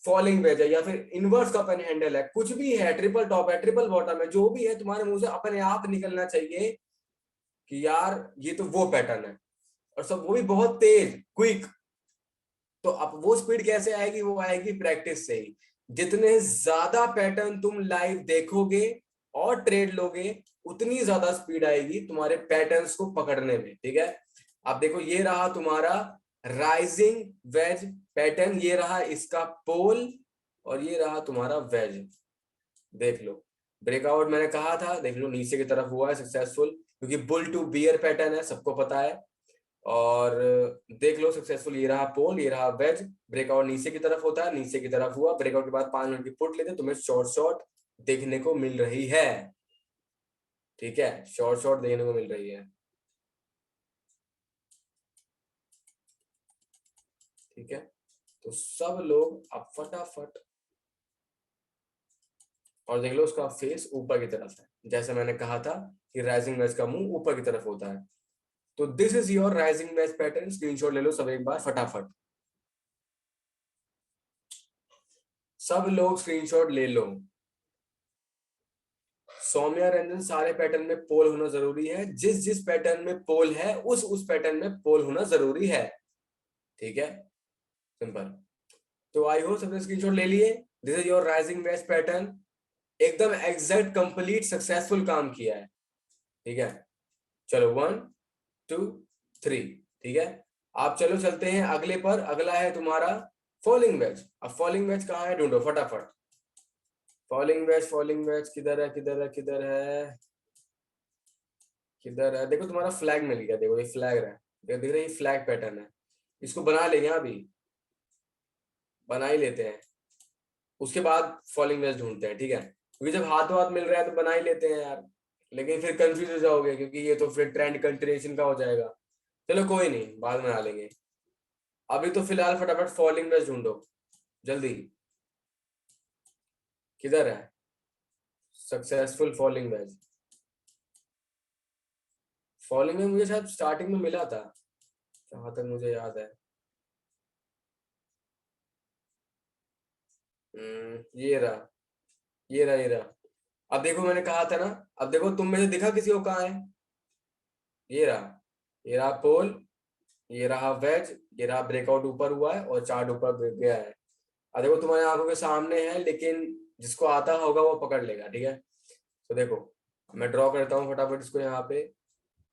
फॉलिंग वेज है, या फिर इनवर्स कप एंड हैंडल है, कुछ भी है, ट्रिपल टॉप है, ट्रिपल बॉटम है, जो भी है तुम्हारे मुंह से अपने आप निकलना चाहिए कि यार ये तो वो पैटर्न है, और सब वो भी बहुत तेज, क्विक। तो अब वो स्पीड कैसे आएगी? वो आएगी प्रैक्टिस से ही। जितने ज्यादा पैटर्न तुम लाइव देखोगे और ट्रेड लोगे, उतनी ज्यादा स्पीड आएगी तुम्हारे पैटर्न्स को पकड़ने में। ठीक है, अब देखो ये रहा तुम्हारा राइजिंग वेज पैटर्न, ये रहा इसका पोल, और ये रहा तुम्हारा वेज। देख लो ब्रेकआउट, मैंने कहा था देख लो नीचे की तरफ हुआ है सक्सेसफुल, क्योंकि बुल टू बियर पैटर्न है, सबको पता है। और देख लो सक्सेसफुल, ये रहा पोल, ये रहा वेज। ब्रेकआउट नीचे की तरफ होता है, नीचे की तरफ हुआ, ब्रेकआउट के बाद 5 मिनट की पुट लेते, तुम्हें शॉर्ट शॉर्ट देखने को मिल रही है। ठीक है, शॉर्ट शॉर्ट देखने को मिल रही है। ठीक है, तो सब लोग अब फटाफट, और देख लो उसका फेस ऊपर की तरफ है, जैसे मैंने कहा था कि राइजिंग वेज का मुंह ऊपर की तरफ होता है। तो this is your rising veg pattern, screenshot ले लो सब एक बार फटाफट, सब लोग स्क्रीनशॉट ले लो। सौम्या रंजन, सारे पैटर्न में पोल होना जरूरी है, जिस जिस पैटर्न में पोल है उस पैटर्न में पोल होना जरूरी है। ठीक है, सिंपल। तो आई होप सबने स्क्रीनशॉट ले लिए। This is your rising veg pattern, एकदम एग्जैक्ट कंप्लीट सक्सेसफुल काम किया है। ठीक है, चलो 1 2 3। ठीक है, आप चलो चलते हैं अगले पर। अगला है तुम्हारा फॉलिंग वेज। अब फॉलिंग वेज कहाँ है, ढूंढो फटाफट। फॉलिंग वेज किधर है, किधर है, किधर है, किधर है? देखो तुम्हारा फ्लैग मिल गया, देखो ये फ्लैग है, देखो दिख रहा है, ये फ्लैग पैटर्न है। इसको बना लेंगे, अभी बना ही लेते हैं, उसके बाद फॉलिंग वेज ढूंढते हैं। ठीक है, क्योंकि जब हाथों हाथ मिल रहा है तो बना ही लेते हैं यार, लेकिन फिर कंफ्यूज हो जाओगे, क्योंकि ये तो फिर ट्रेंड कंटिन्यूएशन का हो जाएगा। चलो कोई नहीं, बाद में आ लेंगे। अभी तो फिलहाल फटाफट फॉलिंग वेज ढूंढो जल्दी। किधर है सक्सेसफुल फॉलिंग वेज? फॉलिंग में मुझे शायद स्टार्टिंग में मिला था, जहां तक मुझे याद है। ये रहा, ये रहा, ये रहा। अब देखो मैंने कहा था ना, अब देखो तुम में से दिखा किसी को कहाँ है? ये रहा, ये रहा पोल, ये रहा वेज, ये रहा ब्रेकआउट ऊपर हुआ है और चार्ट ऊपर गया है। अब देखो तुम्हारे आंखों के सामने है, लेकिन जिसको आता होगा वो पकड़ लेगा, ठीक है। तो देखो मैं ड्रॉ करता हूँ फटाफट इसको यहाँ पे।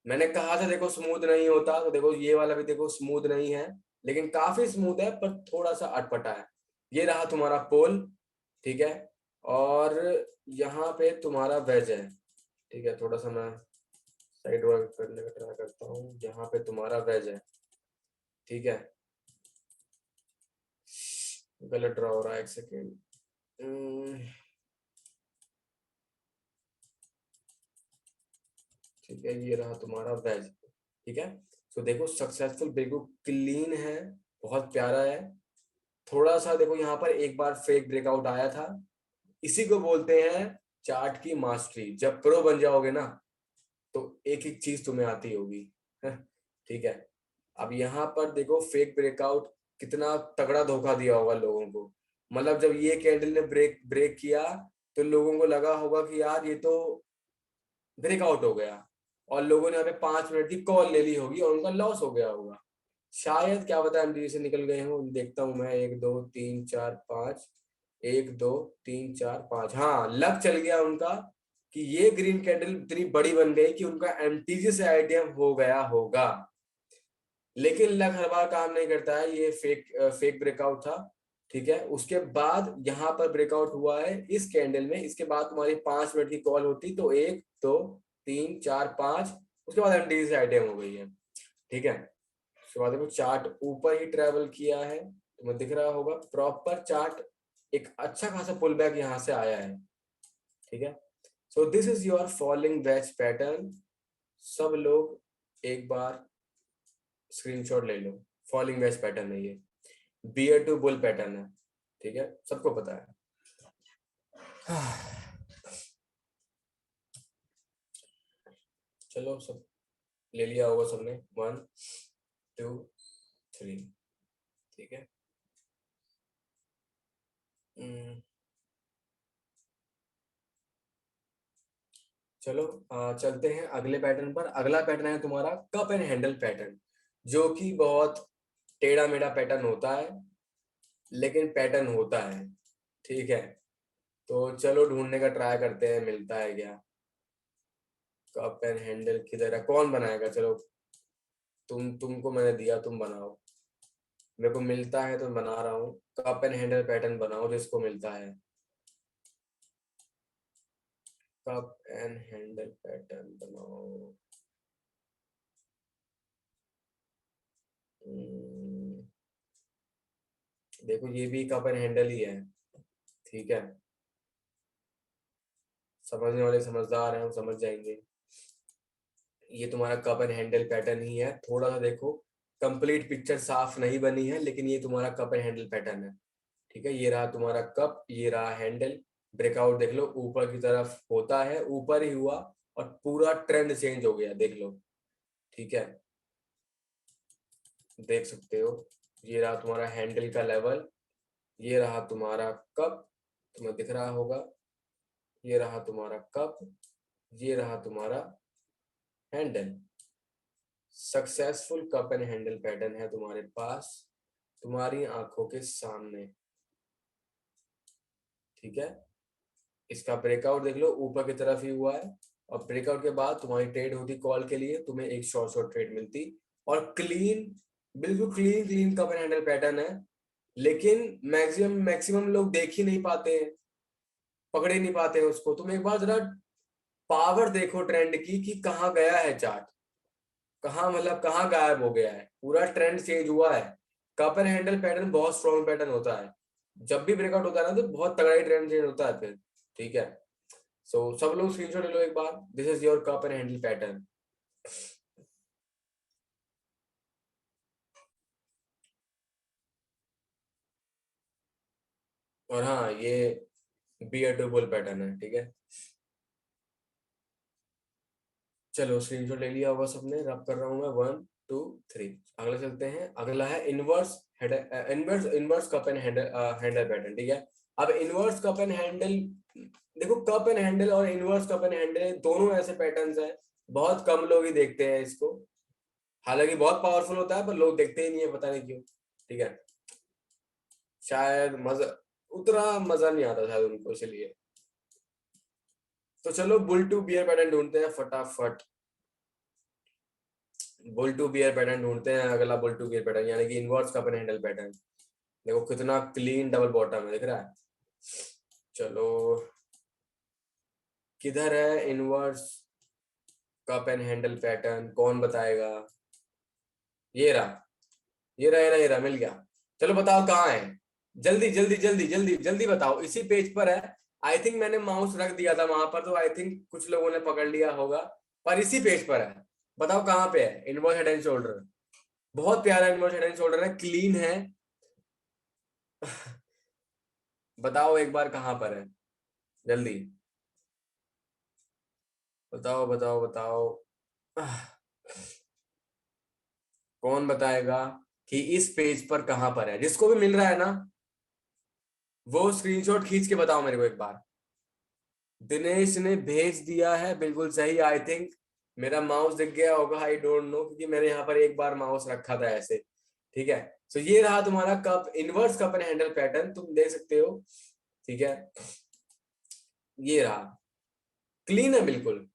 मैंने कहा था देखो स्मूथ नहीं होता, तो देखो ये वाला भी देखो स्मूथ नहीं है, लेकिन काफी स्मूथ है पर थोड़ा सा अटपटा है। ये रहा तुम्हारा पोल, ठीक है। और यहाँ पे तुम्हारा वेज है, ठीक है। थोड़ा सा मैं साइड वर्क करने का ट्राई करता हूँ। यहाँ पे तुम्हारा वेज है, ठीक है। गलत ड्रॉ हो रहा है, एक सेकेंड। ठीक है, ये रहा तुम्हारा वेज, ठीक है। तो देखो सक्सेसफुल बिल्कुल क्लीन है, बहुत प्यारा है। थोड़ा सा देखो यहाँ पर एक बार फेक ब्रेकआउट आया था। इसी को बोलते हैं चार्ट की मास्टरी। जब प्रो बन जाओगे ना तो एक एक चीज तुम्हें आती होगी। ठीक है। अब यहाँ पर देखो फेक ब्रेकआउट कितना तगड़ा धोखा दिया होगा लोगों को। मतलब जब ये कैंडल ने ब्रेक ब्रेक किया तो लोगों को लगा होगा कि यार ये तो ब्रेकआउट हो गया, और लोगों ने यहाँ पे 5 मिनट की कॉल ले ली होगी और उनका लॉस हो गया होगा शायद, क्या पता एमडी से निकल गए हों। देखता हूँ मैं, 1 2 3 4 5, 1 2 3 4 5, हाँ लक चल गया उनका कि ये ग्रीन कैंडल इतनी बड़ी बन गई कि उनका एमटीजी से आईटीएम हो गया होगा। लेकिन लक हर बार काम नहीं करता है, ये फेक ब्रेकआउट था, ठीक है। उसके बाद यहाँ पर ब्रेकआउट हुआ है इस कैंडल में। इसके बाद तुम्हारी 5 मिनट की कॉल होती तो 1 2 3 4 5, उसके बाद एमटीजी से आईटीएम हो गई है, ठीक है। उसके बाद देखो चार्ट ऊपर ही ट्रेवल किया है, तुम्हें दिख रहा होगा प्रॉपर चार्ट। एक अच्छा खासा पुल बैक यहाँ से आया है, ठीक है। So this is your falling veg pattern. सब लोग एक बार स्क्रीनशॉट ले लो। फॉलिंग वेज पैटर्न है ये, बियर टू बुल पैटर्न है, ठीक है, सबको पता है। चलो सब ले लिया होगा सबने, 1 2 3, ठीक है। चलो चलते हैं अगले पैटर्न पर। अगला पैटर्न है तुम्हारा कप एंड हैंडल पैटर्न, जो कि बहुत टेढ़ा मेढ़ा पैटर्न होता है, लेकिन पैटर्न होता है, ठीक है। तो चलो ढूंढने का ट्राई करते हैं मिलता है क्या। कप एंड हैंडल किधर है, कौन बनाएगा? चलो तुमको मैंने दिया, तुम बनाओ। मेरे को मिलता है तो बना रहा हूँ। कप एंड हैंडल पैटर्न बनाओ जिसको मिलता है। कप एंड हैंडल पैटर्न बनाओ। हम्म, देखो ये भी कप एंड हैंडल ही है, ठीक है। समझने वाले समझदार हैं, हम समझ जाएंगे। ये तुम्हारा कप एंड हैंडल पैटर्न ही है। थोड़ा सा देखो, कंप्लीट पिक्चर साफ नहीं बनी है, लेकिन ये तुम्हारा कप एंड हैंडल पैटर्न है, ठीक है। ये रहा तुम्हारा कप, ये रहा हैंडल। ब्रेकआउट देख लो ऊपर की तरफ होता है, ऊपर ही हुआ और पूरा ट्रेंड चेंज हो गया, देख लो, ठीक है। देख सकते हो, ये रहा तुम्हारा हैंडल का लेवल, ये रहा तुम्हारा कप, तुम्हें दिख रहा होगा। ये रहा तुम्हारा कप, ये रहा तुम्हारा handle. Successful cup and handle pattern है तुम्हारे पास, तुम्हारी आंखों के सामने, ठीक है। इसका ब्रेकआउट देख लो ऊपर की तरफ ही हुआ है, और ब्रेकआउट के बाद तुम्हारी ट्रेड होती कॉल के लिए, तुम्हें एक शॉर्ट शॉर्ट ट्रेड मिलती, और क्लीन, बिल्कुल clean clean cup and handle pattern है। लेकिन मैक्सिमम मैक्सिमम लोग देख ही नहीं पाते हैं, पकड़ ही नहीं पाते हैं उसको। तुम एक बार जरा पावर देखो ट्रेंड की कि कहाँ गया है चार्ट, कहाँ मतलब कहाँ गायब हो गया है, पूरा ट्रेंड चेंज हुआ है। कप एंड हैंडल पैटर्न बहुत स्ट्रॉन्ग पैटर्न होता है, जब भी ब्रेकआउट होता है ना तो बहुत तगड़ा ही ट्रेंड चेंज होता है फिर, ठीक है। सो सब लोग स्क्रीनशॉट ले लो एक बार। This is your cup and handle pattern. और हाँ, ये बियर टू बुल पैटर्न है, ठीक है। चलो स्क्रीनशॉट ले लिया होगा सबने, रब कर रहा हूँ मैं, 1 2 3। अगला चलते हैं, अगला है inverse head, inverse cup and handle pattern, ठीक है। अब इनवर्स कप एंड हैंडल, देखो कप एंड हैंडल और इनवर्स कप एंड हैंडल दोनों ऐसे पैटर्न्स हैं, बहुत कम लोग ही देखते हैं इसको, हालांकि बहुत पावरफुल होता है पर लोग देखते ही नहीं है, पता नहीं क्यों, ठीक है। शायद मजा, उतना मजा नहीं आता शायद उनको, इसलिए। तो चलो बुल टू बियर पैटर्न ढूंढते हैं फटाफट। बुल टू बियर पैटर्न ढूंढते हैं, अगला बुल टू बियर पैटर्न यानी कि inverse cup and handle pattern. देखो कितना क्लीन डबल बॉटम है, दिख रहा है। चलो, किधर है inverse cup and handle pattern, कौन बताएगा? ये रहा, ये रहा, ये रहा, ये रहा, मिल गया। चलो बताओ कहाँ है, जल्दी जल्दी जल्दी जल्दी जल्दी बताओ। इसी पेज पर है, आई थिंक मैंने माउस रख दिया था वहां पर, तो आई थिंक कुछ लोगों ने पकड़ लिया होगा, पर इसी पेज पर है। बताओ कहाँ पे है इनवर्स हेड एंड शोल्डर। बहुत प्यारा इनवर्स हेड एंड शोल्डर है, क्लीन है। बताओ एक बार कहाँ पर है, जल्दी बताओ बताओ बताओ। कौन बताएगा कि इस पेज पर कहां पर है? जिसको भी मिल रहा है ना, वो स्क्रीनशॉट खींच के बताओ मेरे को एक बार। दिनेश ने भेज दिया है, बिल्कुल सही, आई थिंक मेरा माउस दिख गया होगा, आई डोंट नो, क्योंकि मैंने यहाँ पर एक बार माउस रखा था ऐसे, ठीक है। तो ये रहा तुम्हारा cup, inverse cup and handle pattern, तुम देख सकते हो, ठीक है। ये रहा, क्लीन है बिल्कुल,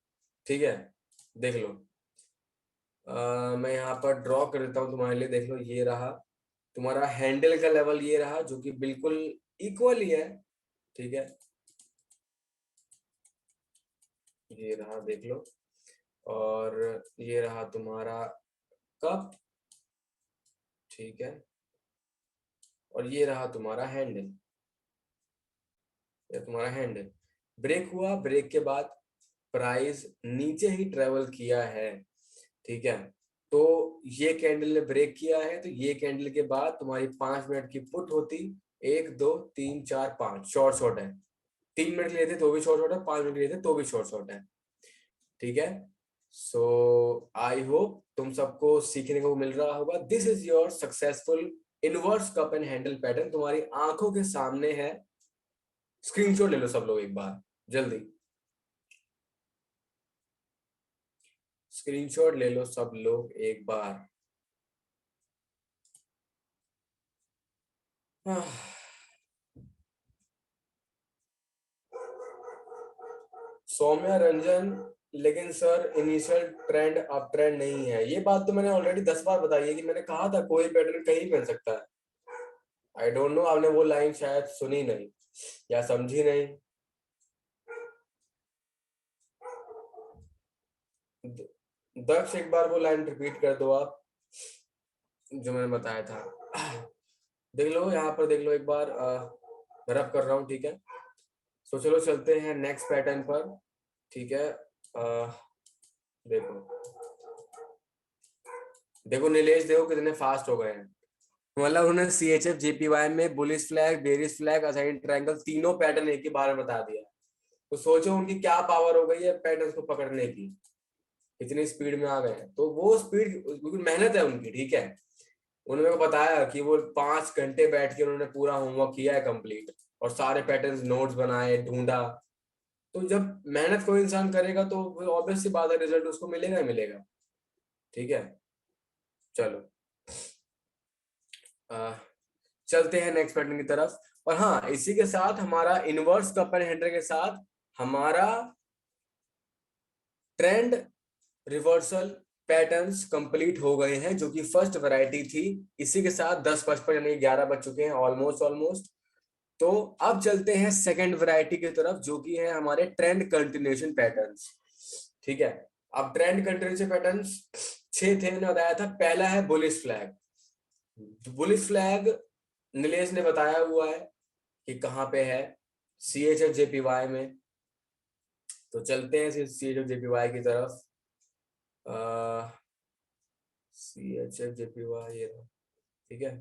ठीक है, देख लो। मैं यहाँ पर ड्रॉ कर देता हूँ तुम्हारे लिए, देख लो, ये रहा तुम्हारा हैंडल का लेवल, ये रहा जो कि बिल्कुल इक्वल ही है, ठीक है। ये रहा, देख लो। और ये रहा तुम्हारा कप, ठीक है। और ये रहा तुम्हारा हैंडल, ये तुम्हारा हैंडल। ब्रेक हुआ, ब्रेक के बाद प्राइस नीचे ही ट्रेवल किया है, ठीक है। तो ये कैंडल ने ब्रेक किया है, तो ये कैंडल के बाद तुम्हारी 5 मिनट की पुट होती, 1 2 3 4 5 शॉर्ट शॉर्ट है। 3 मिनट लिए थे तो भी शॉर्ट शॉर्ट है, 5 मिनट लिए थे तो भी शॉर्ट शॉर्ट है, ठीक है। सो आई होप तुम सबको सीखने को मिल रहा होगा। This is your successful inverse cup and handle pattern, तुम्हारी आंखों के सामने है। स्क्रीनशॉट ले लो सब लोग एक बार, जल्दी स्क्रीनशॉट ले लो सब लोग एक बार। सौम्या रंजन, लेकिन सर इनिशियल ट्रेंड अब ट्रेंड नहीं है, ये बात तो मैंने ऑलरेडी 10 बार बताई है कि मैंने कहा था कोई पैटर्न कहीं बन सकता है। आई डोंट नो, आपने वो लाइन शायद सुनी नहीं या समझी नहीं। दक्ष एक बार वो लाइन रिपीट कर दो आप, जो मैंने बताया था। देख लो यहाँ पर, देख लो एक बार, रब कर रहा हूँ, ठीक है। तो चलो चलते हैं नेक्स्ट पैटर्न पर, ठीक है। देखो, देखो नीलेश, देखो कितने फास्ट हो गए हैं। मतलब उन्होंने सी एच एफ जेपीवाई में bullish flag, bearish flag, assign triangle, तीनों पैटर्न एक ही बार में बता दिया। तो सोचो उनकी क्या पावर हो गई है पैटर्न को पकड़ने की, इतनी स्पीड में आ गए हैं। तो वो स्पीड, बिल्कुल मेहनत है उनकी, ठीक है। उन्होंने को बताया कि वो 5 घंटे बैठ के उन्होंने पूरा होमवर्क किया है कंप्लीट, और सारे पैटर्न्स नोट्स बनाए, ढूंढा। तो जब मेहनत कोई इंसान करेगा तो ऑब्वियस सी बात है, रिजल्ट उसको मिलेगा ही मिलेगा, ठीक है। चलो, आ, चलते हैं नेक्स्ट पैटर्न की तरफ। और हाँ, इसी के साथ हमारा इनवर्स कप एंड हैंडल के साथ हमारा ट्रेंड रिवर्सल पैटर्न्स कंप्लीट हो गए हैं, जो कि फर्स्ट वैरायटी थी। इसी के साथ 10:55 यानी 11 बज चुके हैं, ऑलमोस्ट ऑलमोस्ट। तो अब चलते हैं सेकंड वैरायटी की तरफ, जो कि है हमारे ट्रेंड कंटिन्यूएशन पैटर्न्स, ठीक है। अब ट्रेंड कंटिन्यूएशन पैटर्न्स 6 थे, मैंने बताया था। पहला है bullish flag. Bullish flag Nilesh ने बताया हुआ है कि कहाँ पे है, सी एच एफ जेपीवाई में। तो चलते हैं सी एच एफ जेपीवाई की तरफ। सी एच एफ जेपीवाई, ये रहा, ठीक है।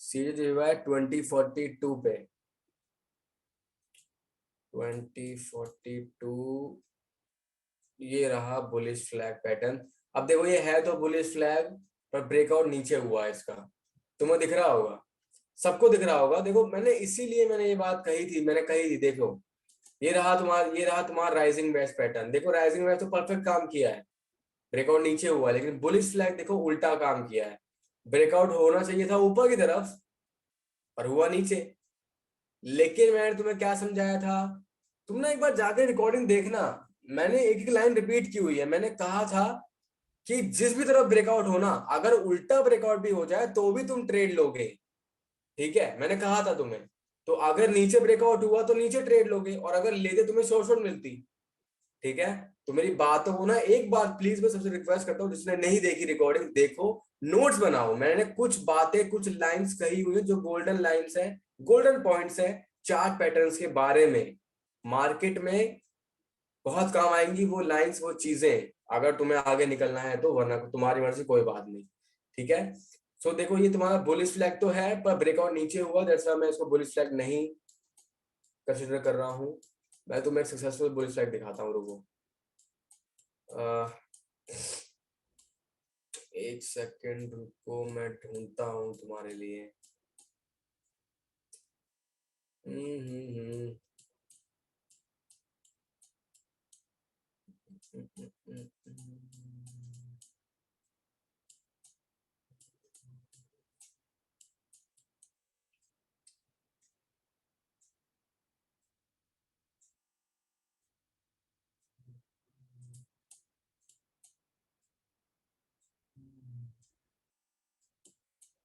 सी एच एफ जेपीवाई 2042 पे, 2042 ये रहा बुलिश फ्लैग पैटर्न। अब देखो ये है तो बुलिश फ्लैग, पर ब्रेकआउट नीचे हुआ है इसका, तुम्हें दिख रहा होगा, सबको दिख रहा होगा। देखो मैंने इसीलिए मैंने ये बात कही थी, मैंने कही थी देखो ये रहा तुम्हारा राइजिंग वेज पैटर्न। देखो राइजिंग वेज तो परफेक्ट काम किया है, ब्रेकआउट नीचे हुआ, लेकिन बुलिश फ्लैग देखो उल्टा काम किया है, ब्रेकआउट होना चाहिए था ऊपर की तरफ और हुआ नीचे। लेकिन मैंने तुम्हें क्या समझाया था, तुम ना एक बार जाके रिकॉर्डिंग देखना, मैंने एक एक लाइन रिपीट की हुई है। मैंने कहा था कि जिस भी तरफ ब्रेकआउट होना, अगर उल्टा ब्रेकआउट भी हो जाए तो भी तुम ट्रेड लोगे, ठीक है, मैंने कहा था तुम्हें। तो अगर नीचे ब्रेकआउट हुआ तो नीचे ट्रेड लोगे, और अगर लेते तुम्हें शॉर्ट शॉर्ट मिलती, ठीक है। तो मेरी बातों को ना एक बार प्लीज मैं सबसे रिक्वेस्ट करता हूँ, जिसने नहीं देखी रिकॉर्डिंग देखो, नोट्स बनाओ। मैंने कुछ बातें कुछ लाइंस कही हुई है जो गोल्डन लाइंस है, गोल्डन पॉइंट्स है चार्ट पैटर्न्स के बारे में, मार्केट में बहुत काम आएंगी वो लाइंस वो चीजें, अगर तुम्हें आगे निकलना है तो, वरना तुम्हारी मर्जी, कोई बात नहीं, ठीक है। सो देखो ये तुम्हारा बुलिश फ्लैग तो है, पर ब्रेकआउट नीचे हुआ, दैट्स व्हाई मैं इसको बुलिश फ्लैग नहीं कंसिडर कर रहा हूँ। मैं तुम्हें एक सक्सेसफुल बुलिश फ्लैग दिखाता हूँ, रुको एक सेकंड रुको, मैं ढूंढता हूँ तुम्हारे लिए। हम्म हम्म हम्म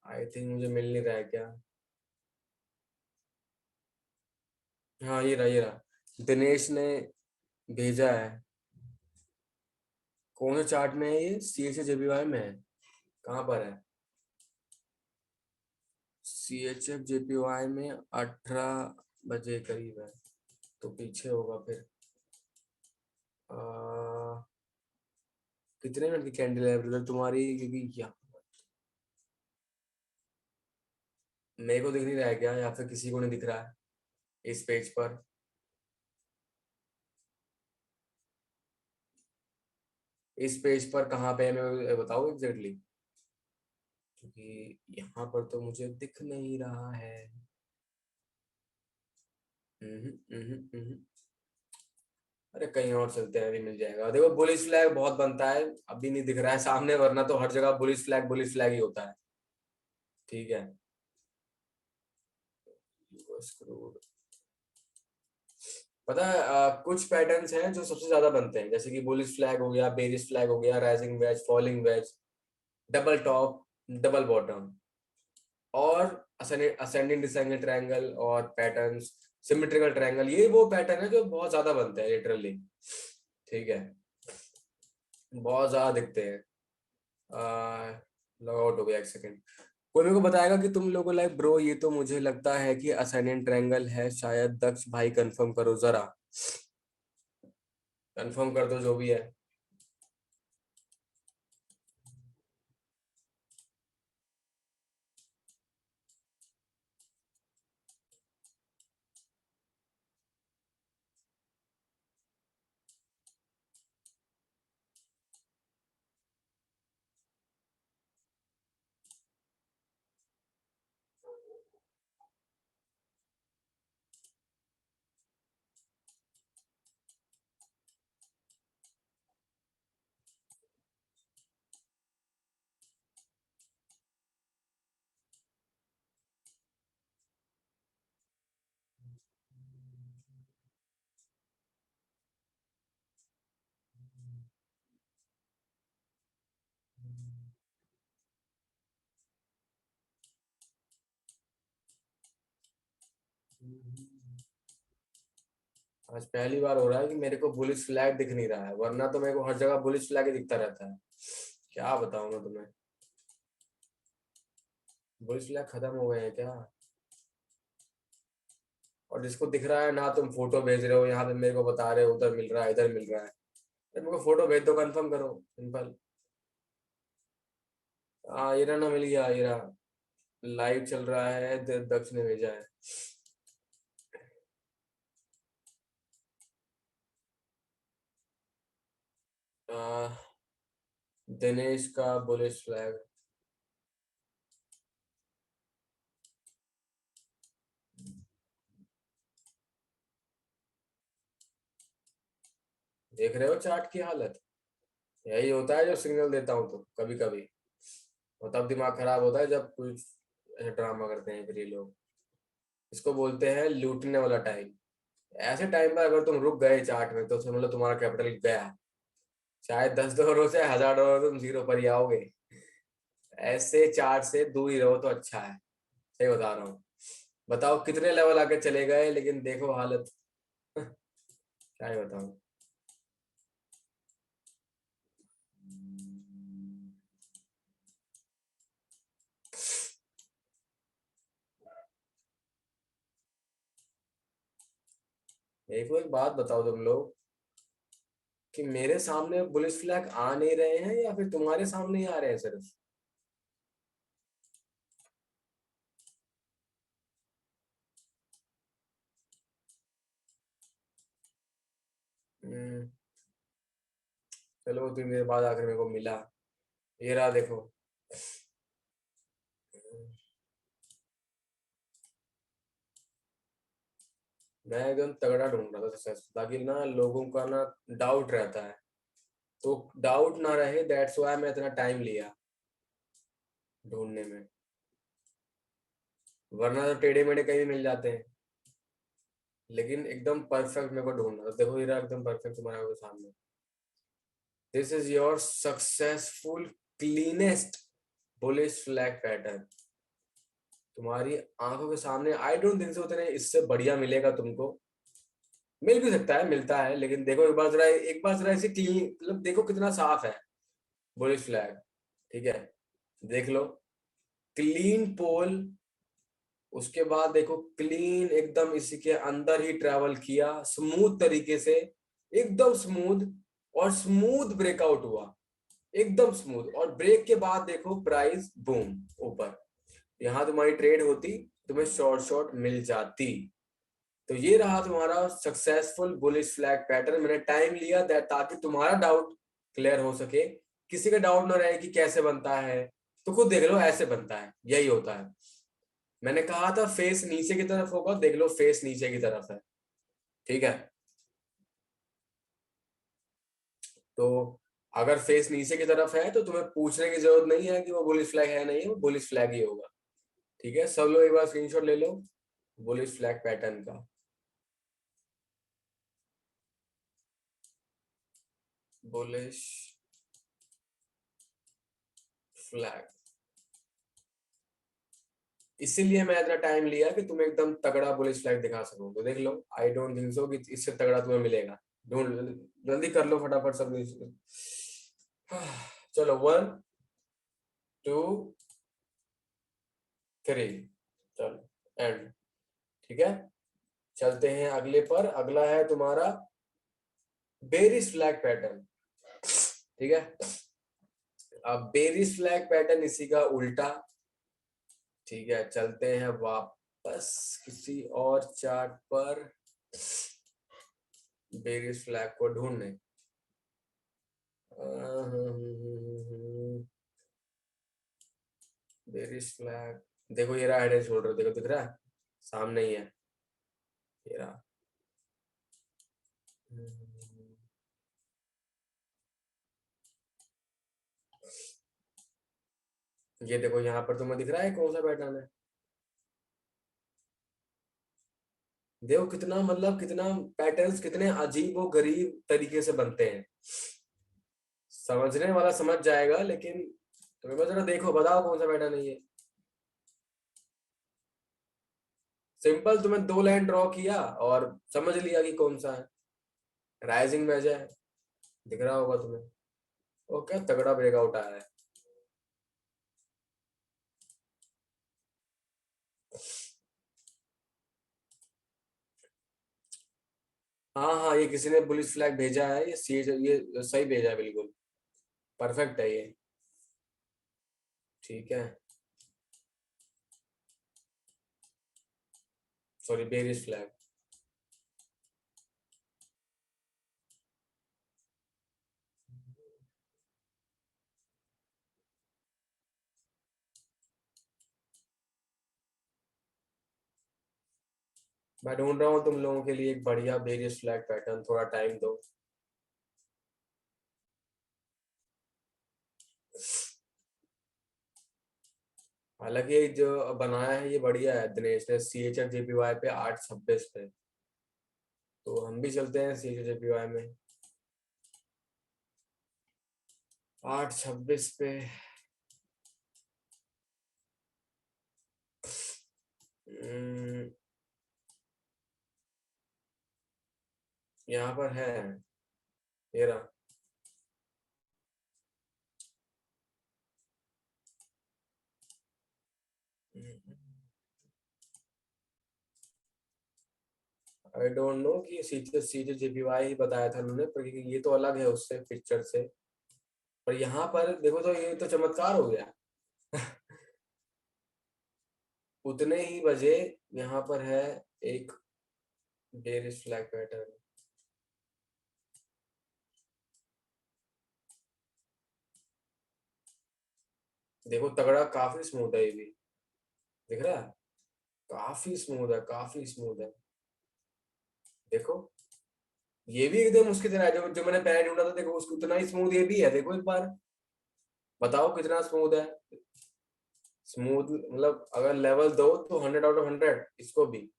आई थिंक मुझे मिल नहीं रहा है क्या। हाँ ये रहा, दिनेश ने भेजा है। कौन से चार्ट में है ये, सी एच जेबीवाई में है, कहाँ पर है? सी एच एफ जेपीवाई में 18 बजे करीब है, तो पीछे होगा फिर। आ, कितने मिनट की कैंडल है ब्रदर तुम्हारी, क्योंकि यहाँ मेरे को दिख नहीं रहा है क्या, या फिर किसी को नहीं दिख रहा है इस पेज पर? इस पेज पर कहाँ पे है, मैं बताऊँ एग्जैक्टली, क्योंकि यहाँ पर तो मुझे दिख नहीं रहा है। हम्म हम्म हम्म। अरे कहीं और चलते हैं, अभी मिल जाएगा। देखो बुलिश फ्लैग बहुत बनता है, अभी नहीं दिख रहा है सामने, वरना तो हर जगह बुलिश फ्लैग ही होता है, ठीक है। स्क्रूड, पता है कुछ पैटर्न्स हैं जो सबसे ज्यादा बनते हैं, जैसे कि बुलिश फ्लैग हो गया, बेरिश फ्लैग हो गया, rising veg, falling veg, double top, double bottom, और असेंडिंग डिसेंडिंग ट्रायंगल, और पैटर्न्स, सिमेट्रिकल ट्रायंगल, ये वो पैटर्न है जो बहुत ज्यादा बनते हैं लिटरली, ठीक है, बहुत ज्यादा दिखते हैं। लॉग आउट हो गया, एक सेकंड। कोई मेरे को बताएगा कि तुम लोगों, लाइक ब्रो ये तो मुझे लगता है कि असाइनेंट ट्रायंगल है शायद, दक्ष भाई कंफर्म करो जरा, कंफर्म कर दो जो भी है। आज पहली बार हो रहा है कि मेरे को बुलिश फ्लैग दिख नहीं रहा है, वरना तो मेरे को हर जगह बुलिश फ्लैग ही दिखता रहता है। क्या बताऊं मैं तुम्हें, बुलिश फ्लैग खत्म हो गए हैं क्या? और जिसको दिख रहा है ना, तुम फोटो भेज रहे हो, यहाँ पे मेरे को बता रहे हो उधर मिल रहा है इधर मिल रहा है। अरे मेरे को फोटो भेज दो, कंफर्म करो, सिंपल। हाँ ये रहा ना, मिल गया, ये रहा, लाइव चल रहा है, दक्ष ने भेजा है। दिनेश का बुलिश फ्लैग। देख रहे हो चार्ट की हालत? यही होता है जो सिग्नल देता हूँ तो कभी कभी, और तब दिमाग खराब होता है जब कुछ ऐसे ड्रामा करते हैं फिर ये लोग। इसको बोलते हैं लूटने वाला टाइम। ऐसे टाइम पर अगर तुम रुक गए चार्ट में तो समझ लो तुम्हारा कैपिटल गया। चाहे $10 से $1000 तुम जीरो पर ही आओगे। ऐसे चार्ट से दूर ही रहो तो अच्छा है। सही बता रहा हूँ। बताओ कितने लेवल आके चले गए, लेकिन देखो हालत। क्या ही बताऊं। मेरे को एक बात बताओ तुम लोग, कि मेरे सामने बुलिश फ्लैग आ नहीं रहे हैं या फिर तुम्हारे सामने ही आ रहे हैं सिर्फ? हम्म, चलो 3 दिन बाद आकर मेरे को मिला। ये रहा देखो। मैं एकदम तगड़ा ढूंढ रहा था सक्सेस, ताकि ना लोगों का ना डाउट रहता है, तो डाउट ना रहे, दैट्स व्हाई मैं इतना टाइम लिया ढूंढने में। वरना तो टेढ़े मेढ़े कहीं भी मिल जाते हैं, लेकिन एकदम परफेक्ट मेरे को ढूंढना था। देखो ये रहा एकदम परफेक्ट तुम्हारे आंखों के सामने। This is your successful cleanest bullish flag pattern. तुम्हारी आंखों के सामने। आई डोंट थिंक सो उतने इससे बढ़िया मिलेगा तुमको। मिल भी सकता है, मिलता है, लेकिन देखो एक बार जरा इसे क्लीन, मतलब देखो कितना साफ है बुलिश फ्लैग। ठीक है, देख लो। क्लीन पोल। उसके बाद देखो क्लीन एकदम इसी के अंदर ही ट्रैवल किया स्मूथ तरीके से, एकदम स्मूथ। और स्मूथ ब्रेकआउट हुआ, एकदम स्मूथ। और ब्रेक के बाद देखो प्राइस बूम ऊपर। यहाँ तुम्हारी ट्रेड होती, तुम्हें शॉर्ट शॉर्ट मिल जाती। तो ये रहा तुम्हारा सक्सेसफुल बुलिश फ्लैग पैटर्न। मैंने टाइम लिया दैट ताकि तुम्हारा डाउट क्लियर हो सके, किसी का डाउट ना रहे कि कैसे बनता है। तो खुद देख लो, ऐसे बनता है, यही होता है। मैंने कहा था फेस नीचे की तरफ होगा, देख लो फेस नीचे की तरफ है। ठीक है, तो अगर फेस नीचे की तरफ है तो तुम्हें पूछने की जरूरत नहीं है कि वो बुलिश फ्लैग है नहीं है, वो बुलिश फ्लैग ही होगा। ठीक है, सब लोग एक बार स्क्रीनशॉट ले लो बुलिश फ्लैग पैटर्न का। Bullish flag. इसीलिए मैं इतना टाइम लिया कि तुम्हें एकदम तगड़ा बुलिश फ्लैग दिखा सकूं। तो देख लो, आई डोंट थिंक सो कि इससे तगड़ा तुम्हें मिलेगा। ढूंढ, जल्दी कर लो फटाफट सब। चलो 1 2 3, चलो एंड। ठीक है, चलते हैं अगले पर। अगला है तुम्हारा बेरिस फ्लैग पैटर्न। ठीक है, अब बेरिस फ्लैग पैटर्न इसी का उल्टा। ठीक है, चलते हैं वापस किसी और चार्ट पर बेरिस फ्लैग को ढूंढने। Berries flag. देखो ये रहा हेड एंड शोल्डर, देखो दिख रहा है, सामने ही है। ये रहा। ये देखो यहाँ पर तुम्हें दिख रहा है कौन सा पैटर्न है। देखो कितना, मतलब कितना पैटर्न्स कितने अजीब और गरीब तरीके से बनते हैं। समझने वाला समझ जाएगा, लेकिन तुम्हें बस जरा देखो, बताओ कौन सा पैटर्न है ये। सिंपल, तुम्हें 2 लाइन ड्रॉ किया और समझ लिया कि कौन सा है। राइजिंग वेज है, दिख रहा होगा तुम्हें। वो क्या तगड़ा ब्रेकआउट आया है। हाँ हाँ, ये किसी ने बुलिश फ्लैग भेजा है, ये सही भेजा है बिल्कुल। परफेक्ट है ये। ठीक है, सॉरी बेरिश फ्लैग। मैं ढूंढ रहा हूँ तुम लोगों के लिए एक बढ़िया वेरियस फ्लैग पैटर्न, थोड़ा टाइम दो। हालांकि ये जो बनाया है ये बढ़िया है दिनेश ने, CHF JPY पे 8:26 पे। तो हम भी चलते हैं CHF JPY में 8:26 पे। यहाँ पर है, ये रहा। आई डोंट नो कि CHF JPY ही बताया था उन्होंने, पर ये तो अलग है उससे, पिक्चर से। पर यहाँ पर देखो तो ये तो चमत्कार हो गया। उतने ही बजे यहाँ पर है एक बेरिश फ्लैग पैटर्न। देखो तगड़ा, काफी स्मूथ है ये भी, दिख रहा है? काफी स्मूथ है, काफी स्मूथ है। देखो ये भी एकदम उसकी तरह है, जो जो मैंने पहले ढूंढा था, देखो उसको उतना ही स्मूथ ये भी है। देखो एक बार बताओ कितना स्मूथ है। स्मूथ मतलब अगर लेवल दो तो 100 आउट ऑफ 100 इसको भी।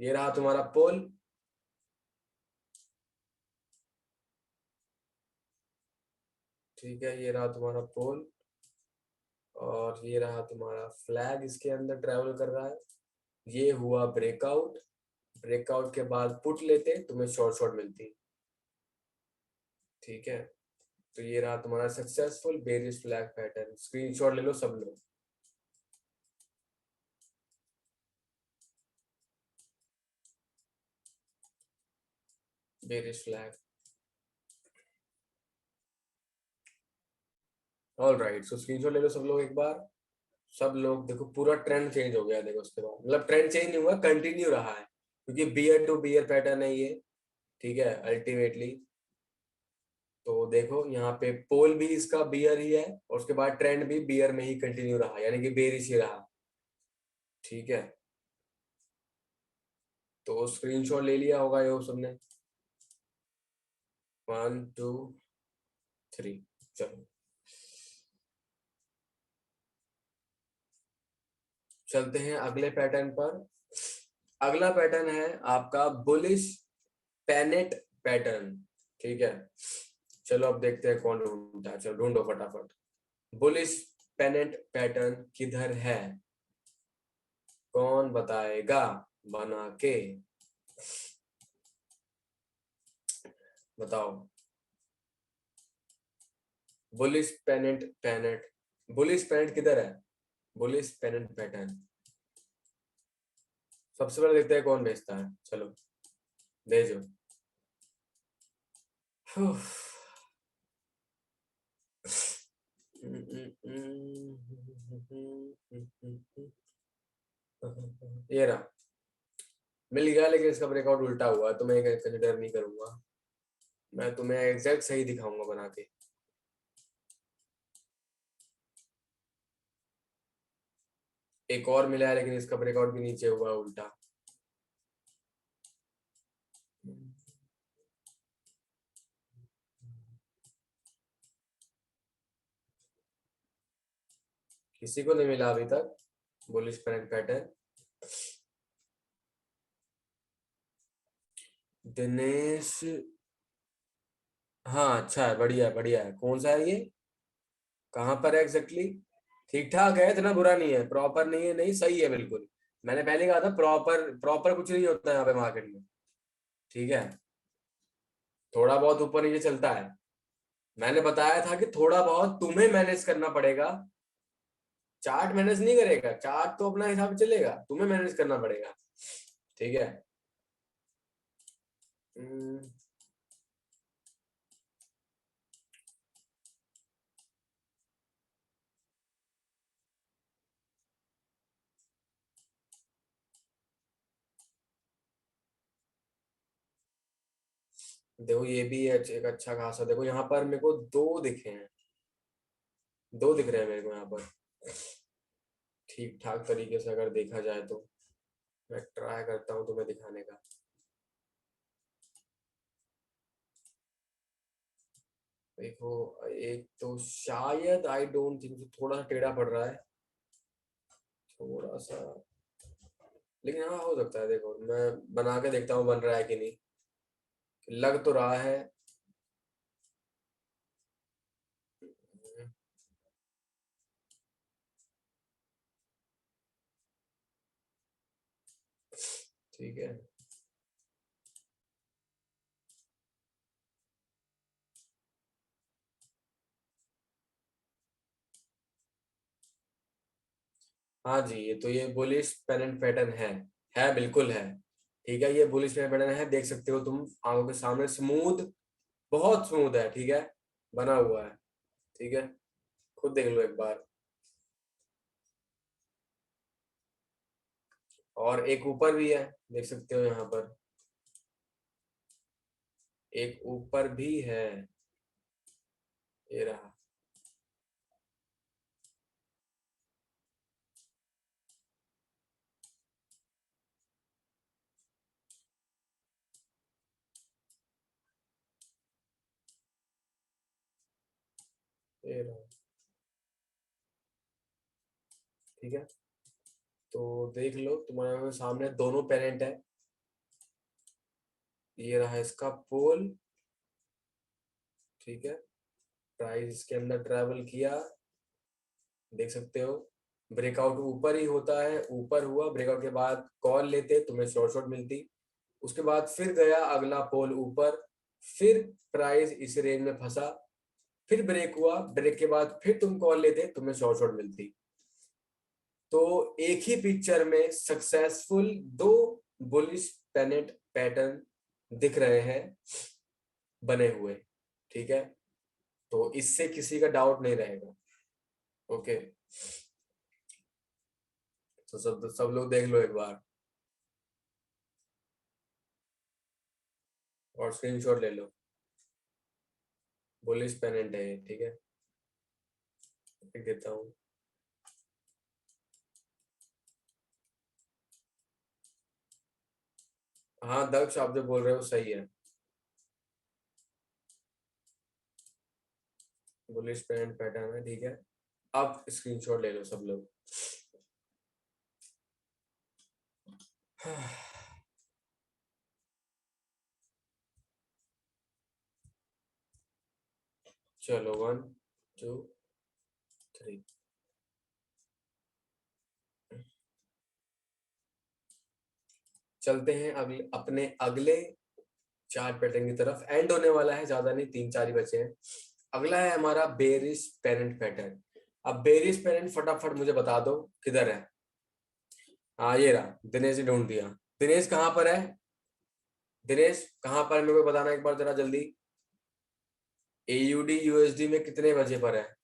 ये रहा तुम्हारा पोल। ठीक है, ये रहा तुम्हारा पोल। और ये रहा तुम्हारा फ्लैग, इसके अंदर ट्रेवल कर रहा है। ये हुआ ब्रेकआउट। ब्रेकआउट के बाद पुट लेते तुम्हें शॉर्ट शॉर्ट मिलती। ठीक है, तो ये रहा तुम्हारा successful bearish flag pattern. Screenshot ले लो सब लोग। Bearish flag. ऑल राइट, सो स्क्रीनशॉट ले लो सब लोग एक बार। सब लोग देखो, पूरा ट्रेंड चेंज हो गया। देखो उसके बाद मतलब ट्रेंड चेंज नहीं हुआ, कंटिन्यू रहा है, क्योंकि बियर टू बियर पैटर्न है ये। ठीक है, अल्टीमेटली। तो देखो यहाँ पे पोल भी इसका बियर ही है, और उसके बाद ट्रेंड भी बियर में ही कंटिन्यू रहा, यानी कि बेरिश ही रहा। ठीक है, तो स्क्रीनशॉट ले लिया होगा ये सबने। 1 2 3, चलो चलते हैं अगले पैटर्न पर। अगला पैटर्न है आपका बुलिश पेनेट पैटर्न। ठीक है, चलो अब देखते हैं कौन ढूंढता है। चलो ढूंढो फटाफट। बुलिश पेनेट पैटर्न किधर है? कौन बताएगा बना के? बताओ। बुलिश पेनेट पेनेट, बुलिश पेनेट किधर है? बुलिश पेनेट पैटर्न सबसे पहले देखते हैं कौन भेजता है। चलो भेजो। ये रहा, मिल गया, लेकिन इसका ब्रेकआउट उल्टा हुआ है तो मैं कंसिडर नहीं करूंगा। मैं तुम्हें एग्जैक्ट सही दिखाऊंगा बना के। एक और मिला है, लेकिन इसका ब्रेकआउट भी नीचे हुआ है उल्टा। किसी को नहीं मिला अभी तक बुलिश पेनेट पैटर्न। दिनेश, हाँ अच्छा है, बढ़िया है, बढ़िया है। कौन सा है ये, कहाँ पर है एग्जैक्टली? ठीक ठाक है, इतना बुरा नहीं है, प्रॉपर नहीं है, नहीं सही है बिल्कुल। मैंने पहले कहा था प्रॉपर प्रॉपर कुछ नहीं होता यहाँ पे मार्केट में। ठीक है, थोड़ा बहुत ऊपर नीचे चलता है। मैंने बताया था कि थोड़ा बहुत तुम्हें मैनेज करना पड़ेगा। चार्ट मैनेज नहीं करेगा, चार्ट तो अपना हिसाब से चलेगा, तुम्हें मैनेज करना पड़ेगा। ठीक है। हम्म, देखो ये भी है एक अच्छा खासा। देखो यहाँ पर मेरे को दो दिखे हैं, दो दिख रहे हैं मेरे को यहाँ पर, ठीक ठाक तरीके से अगर देखा जाए तो। मैं ट्राई करता हूँ तुम्हें दिखाने का। देखो, एक तो शायद आई डोंट थिंक, थोड़ा सा टेढ़ा पड़ रहा है, थोड़ा सा, लेकिन हाँ हो सकता है। देखो मैं बना के देखता हूँ बन रहा है कि नहीं, लग तो रहा है। ठीक है। हाँ जी, ये तो ये बुलिश पेनेंट पैटर्न है बिल्कुल है। ठीक है, ये बुलिश पेनेंट पैटर्न है, देख सकते हो तुम आंखों के सामने, स्मूथ, बहुत स्मूथ है। ठीक है, बना हुआ है। ठीक है, खुद देख लो एक बार। और एक ऊपर भी है, देख सकते हो यहाँ पर, एक ऊपर भी है, ये रहा। ये रहा। ठीक है, तो देख लो तुम्हारे सामने दोनों पेरेंट है। ये रहा इसका पोल। ठीक है, प्राइस इसके अंदर ट्रेवल किया, देख सकते हो। ब्रेकआउट ऊपर ही होता है, ऊपर हुआ, ब्रेकआउट के बाद कॉल लेते तुम्हें शॉर्ट शॉर्ट मिलती। उसके बाद फिर गया अगला पोल ऊपर, फिर प्राइस इस रेंज में फंसा, फिर ब्रेक हुआ, ब्रेक के बाद फिर तुम कॉल लेते तुम्हें शॉर्ट शॉर्ट मिलती। तो एक ही पिक्चर में सक्सेसफुल दो बुलिश पेनेट पैटर्न दिख रहे हैं बने हुए। ठीक है, तो इससे किसी का डाउट नहीं रहेगा। ओके, तो सब लोग देख लो एक बार और स्क्रीनशॉट ले लो। बुलिश पेनेंट है ये। ठीक है, लिख देता हूँ। हाँ दक्ष, आप जो बोल रहे हो सही है, बुलिश पेनेंट पैटर्न है। ठीक है, अब स्क्रीनशॉट ले लो सब लोग। चलो, 1 2 3। चलते हैं अगले अपने अगले चार पैटर्न की तरफ। एंड होने वाला है, ज्यादा नहीं, 3 4 ही बचे हैं। अगला है हमारा बेरिश पेरेंट पैटर्न। अब बेरिश पेरेंट फटाफट मुझे बता दो किधर है। हाँ ये रहा, दिनेश ने ढूंढ दिया। दिनेश कहाँ पर है? दिनेश कहाँ पर है, मेरे को बताना एक बार जरा जल्दी। एयूडी यूएसडी में कितने बजे पर है?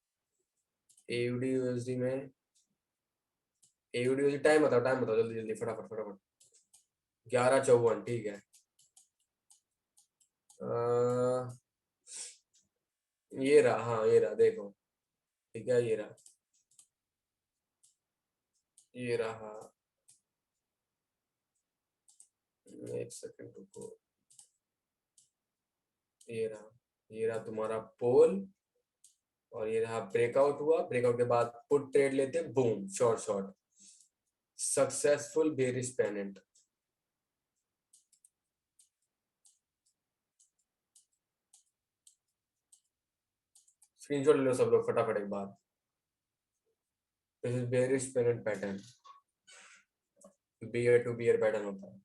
एयूडी यूएसडी में, एयूडी यूएसडी टाइम बताओ, टाइम बताओ जल्दी जल्दी, फटाफट फटाफट। 11:54, ठीक है। अ, ये रहा, हाँ ये रहा, देखो। ठीक है, ये रहा, ये रहा। एक सेकंड रुको। ये रहा, ये रहा तुम्हारा पोल। और ये रहा ब्रेकआउट हुआ, ब्रेकआउट के बाद पुट ट्रेड लेते, boom, short short, successful bearish pennant. Screenshot ले लो सब लोग फटाफट एक बार। This is bearish pennant pattern, bear to bear pattern होता है।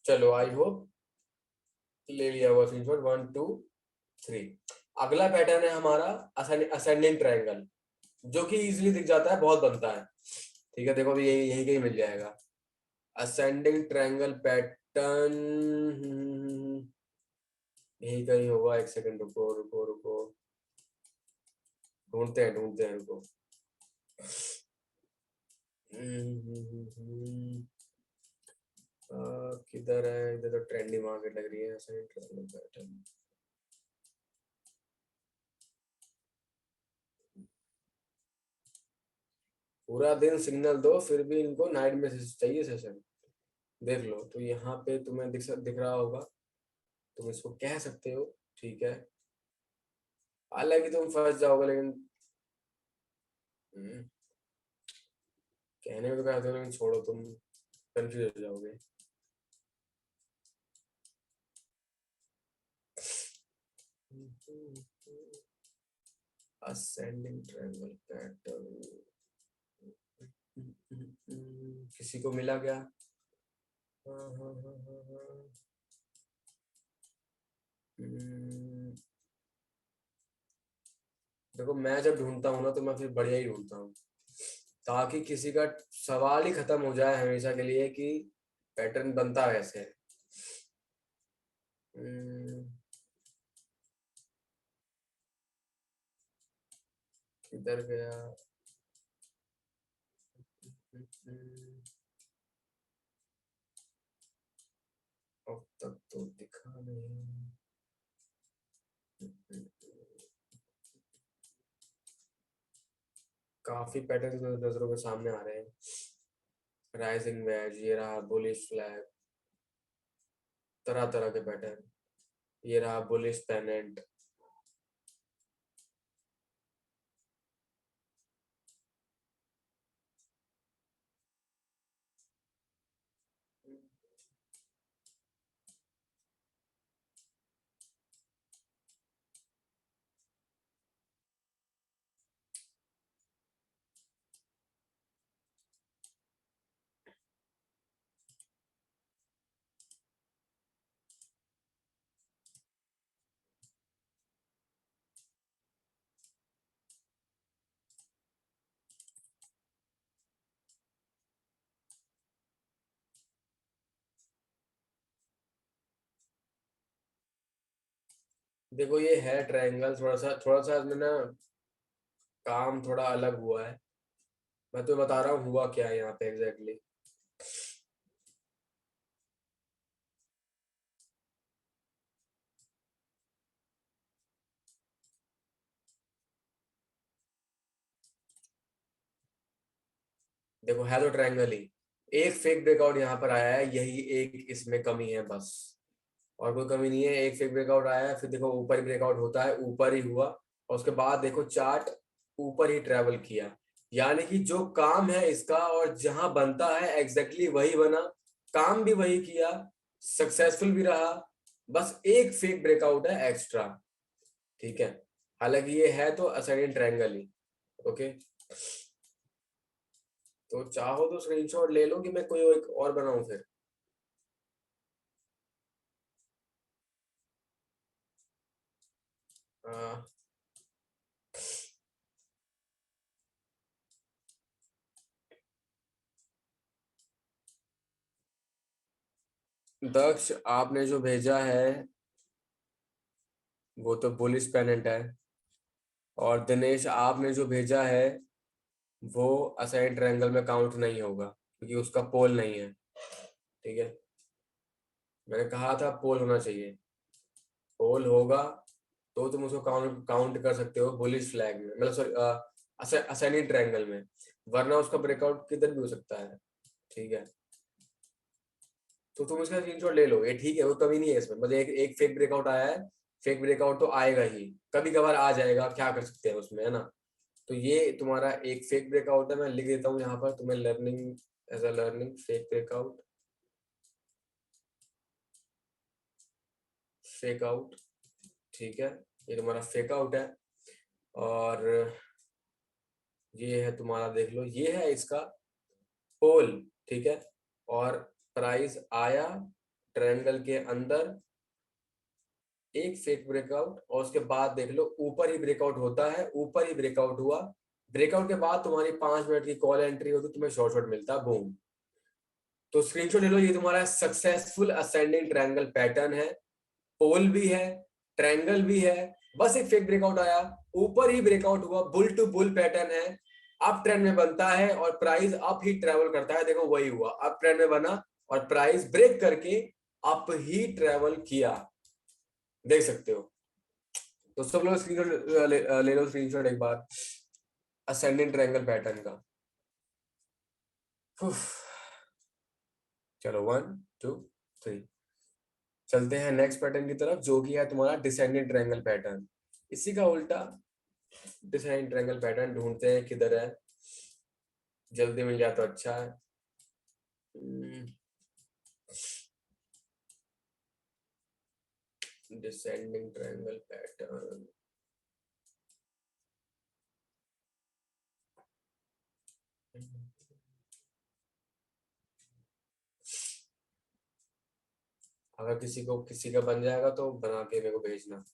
चलो, आई होप ले लिया हुआ स्क्रीनशॉट। 1 2 3। अगला पैटर्न है हमारा असेंडिंग ट्रायंगल, जो कि इजीली दिख जाता है, बहुत बनता है। ठीक है, देखो अभी यही यही कहीं मिल जाएगा असेंडिंग ट्रायंगल पैटर्न। यही कहीं होगा, एक सेकंड रुको रुको रुको, ढूंढते हैं रुको। किधर है? इधर तो ट्रेंडी मार्केट लग रही है असेंडिंग ट्रायंगल पैटर्न। पूरा दिन सिग्नल दो फिर भी इनको नाइट में चाहिए सेशन। देख लो, तो यहाँ पे तुम्हें दिख रहा होगा, तुम इसको कह सकते हो, ठीक है। हालांकि तुम फंस जाओगे, लेकिन हम्म, कहने में तो कहते हो, लेकिन छोड़ो, तुम कंफ्यूज हो जाओगे। असेंडिंग ट्रायंगल पैटर्न, किसी को मिला क्या? हाँ हाँ हाँ हाँ हाँ। देखो, मैं जब ढूंढता हूँ ना तो मैं फिर बढ़िया ही ढूंढता हूँ, ताकि किसी का सवाल ही खत्म हो जाए हमेशा के लिए कि पैटर्न बनता कैसे है। हम्म, किधर गया? अब तक तो दिखा नहीं। काफी पैटर्न तो नजरों के सामने आ रहे हैं। राइजिंग वेज, ये रहा बुलिश फ्लैग, तरह तरह के पैटर्न, ये रहा बुलिश पेनेंट। देखो, ये है ट्रायंगल, थोड़ा सा इसमें ना काम थोड़ा अलग हुआ है। मैं तो बता रहा हूँ हुआ क्या है यहाँ पे एग्जैक्टली। देखो, है तो ट्रायंगल ही, एक फेक ब्रेकआउट यहाँ पर आया है, यही एक इसमें कमी है बस, और कोई कमी नहीं है। एक फेक ब्रेकआउट आया है, फिर देखो ऊपर ही ब्रेकआउट होता है, ऊपर ही हुआ, और उसके बाद देखो चार्ट ऊपर ही ट्रेवल किया। यानी कि जो काम है इसका और जहां बनता है एग्जैक्टली वही बना, काम भी वही किया, सक्सेसफुल भी रहा, बस एक फेक ब्रेकआउट है एक्स्ट्रा, ठीक है। हालांकि ये है तो असाइनिंग ट्रायंगल ही। ओके, तो चाहो तो स्क्रीनशॉट ले लो कि मैं कोई एक और बनाऊं फिर। आ, दक्ष, आपने जो भेजा है वो तो बुलिश पेनेंट है, और दिनेश आपने जो भेजा है वो असाइन ट्रायंगल में काउंट नहीं होगा, क्योंकि उसका पोल नहीं है, ठीक है। मैंने कहा था पोल होना चाहिए, पोल होगा तो तुम उसको काउंट काउंट कर सकते हो बुलिश फ्लैग में, मतलब सॉरी असाइनिंग ट्रायंगल में, वरना उसका ब्रेकआउट किधर भी हो सकता है, ठीक है। तो तुम इसका स्क्रीनशॉट ले लो, ये ठीक है, वो कमी नहीं है इसमें, मतलब एक फेक ब्रेकआउट आया है, फेक ब्रेकआउट तो आएगा ही, कभी कभार आ जाएगा, क्या कर सकते हैं उसमें, है ना। तो ये तुम्हारा एक फेक ब्रेकआउट है, मैं लिख देता हूँ यहाँ पर तुम्हें, learning as a learning fake breakout, fake out, ठीक है। ये तुम्हारा फेक आउट है, और ये है तुम्हारा, देख लो, ये है इसका पोल, ठीक है। और प्राइस आया ट्रायंगल के अंदर, एक फेक ब्रेकआउट, और उसके बाद देख लो ऊपर ही ब्रेकआउट होता है, ऊपर ही ब्रेकआउट हुआ, ब्रेकआउट के बाद तुम्हारी 5 मिनट की कॉल एंट्री होती, तुम्हें शॉर्ट शॉर्ट मिलता, बूम। तो स्क्रीनशॉट ले लो, ये तुम्हारा सक्सेसफुल असेंडिंग ट्रायंगल पैटर्न है, पोल भी है, ट्रायंगल भी है, बस एक फेक ब्रेकआउट आया, ऊपर ही ब्रेकआउट हुआ, बुल टू बुल पैटर्न है, अप ट्रेंड में बनता है और प्राइस अप ही ट्रेवल करता है, देखो वही हुआ, अप ट्रेंड में बना और प्राइस ब्रेक करके अप ही ट्रेवल किया, देख सकते हो। तो सब लोग स्क्रीनशॉट ले लो, स्क्रीनशॉट एक बार असेंडिंग ट्रायंगल पैटर्न का। चलो 1 2 3 चलते हैं नेक्स्ट पैटर्न की तरफ, जो कि है तुम्हारा डिसेंडेंट ट्रायंगल पैटर्न। इसी का उल्टा डिसेंडेंट ट्रायंगल पैटर्न ढूंढते हैं, किधर है, जल्दी मिल जाए तो अच्छा है। डिसेंडिंग ट्रायंगल पैटर्न, अगर किसी का बन जाएगा तो बना के मेरे को भेजना।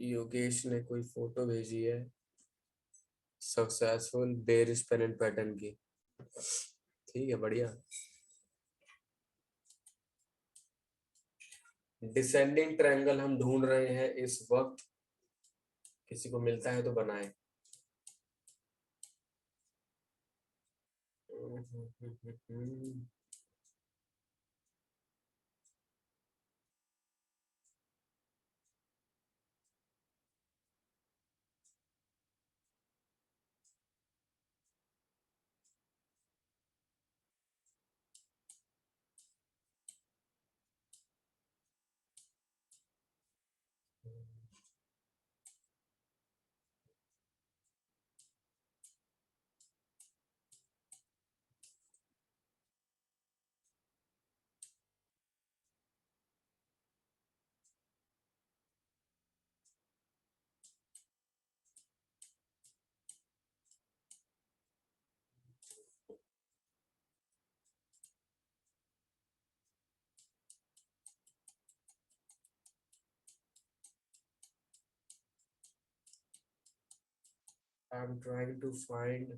योगेश ने कोई फोटो भेजी है सक्सेसफुल बेरिश पेनेंट पैटर्न की। ठीक है, बढ़िया। डिसेंडिंग ट्रायंगल हम ढूंढ रहे हैं इस वक्त, किसी को मिलता है तो बनाए। I'm trying to find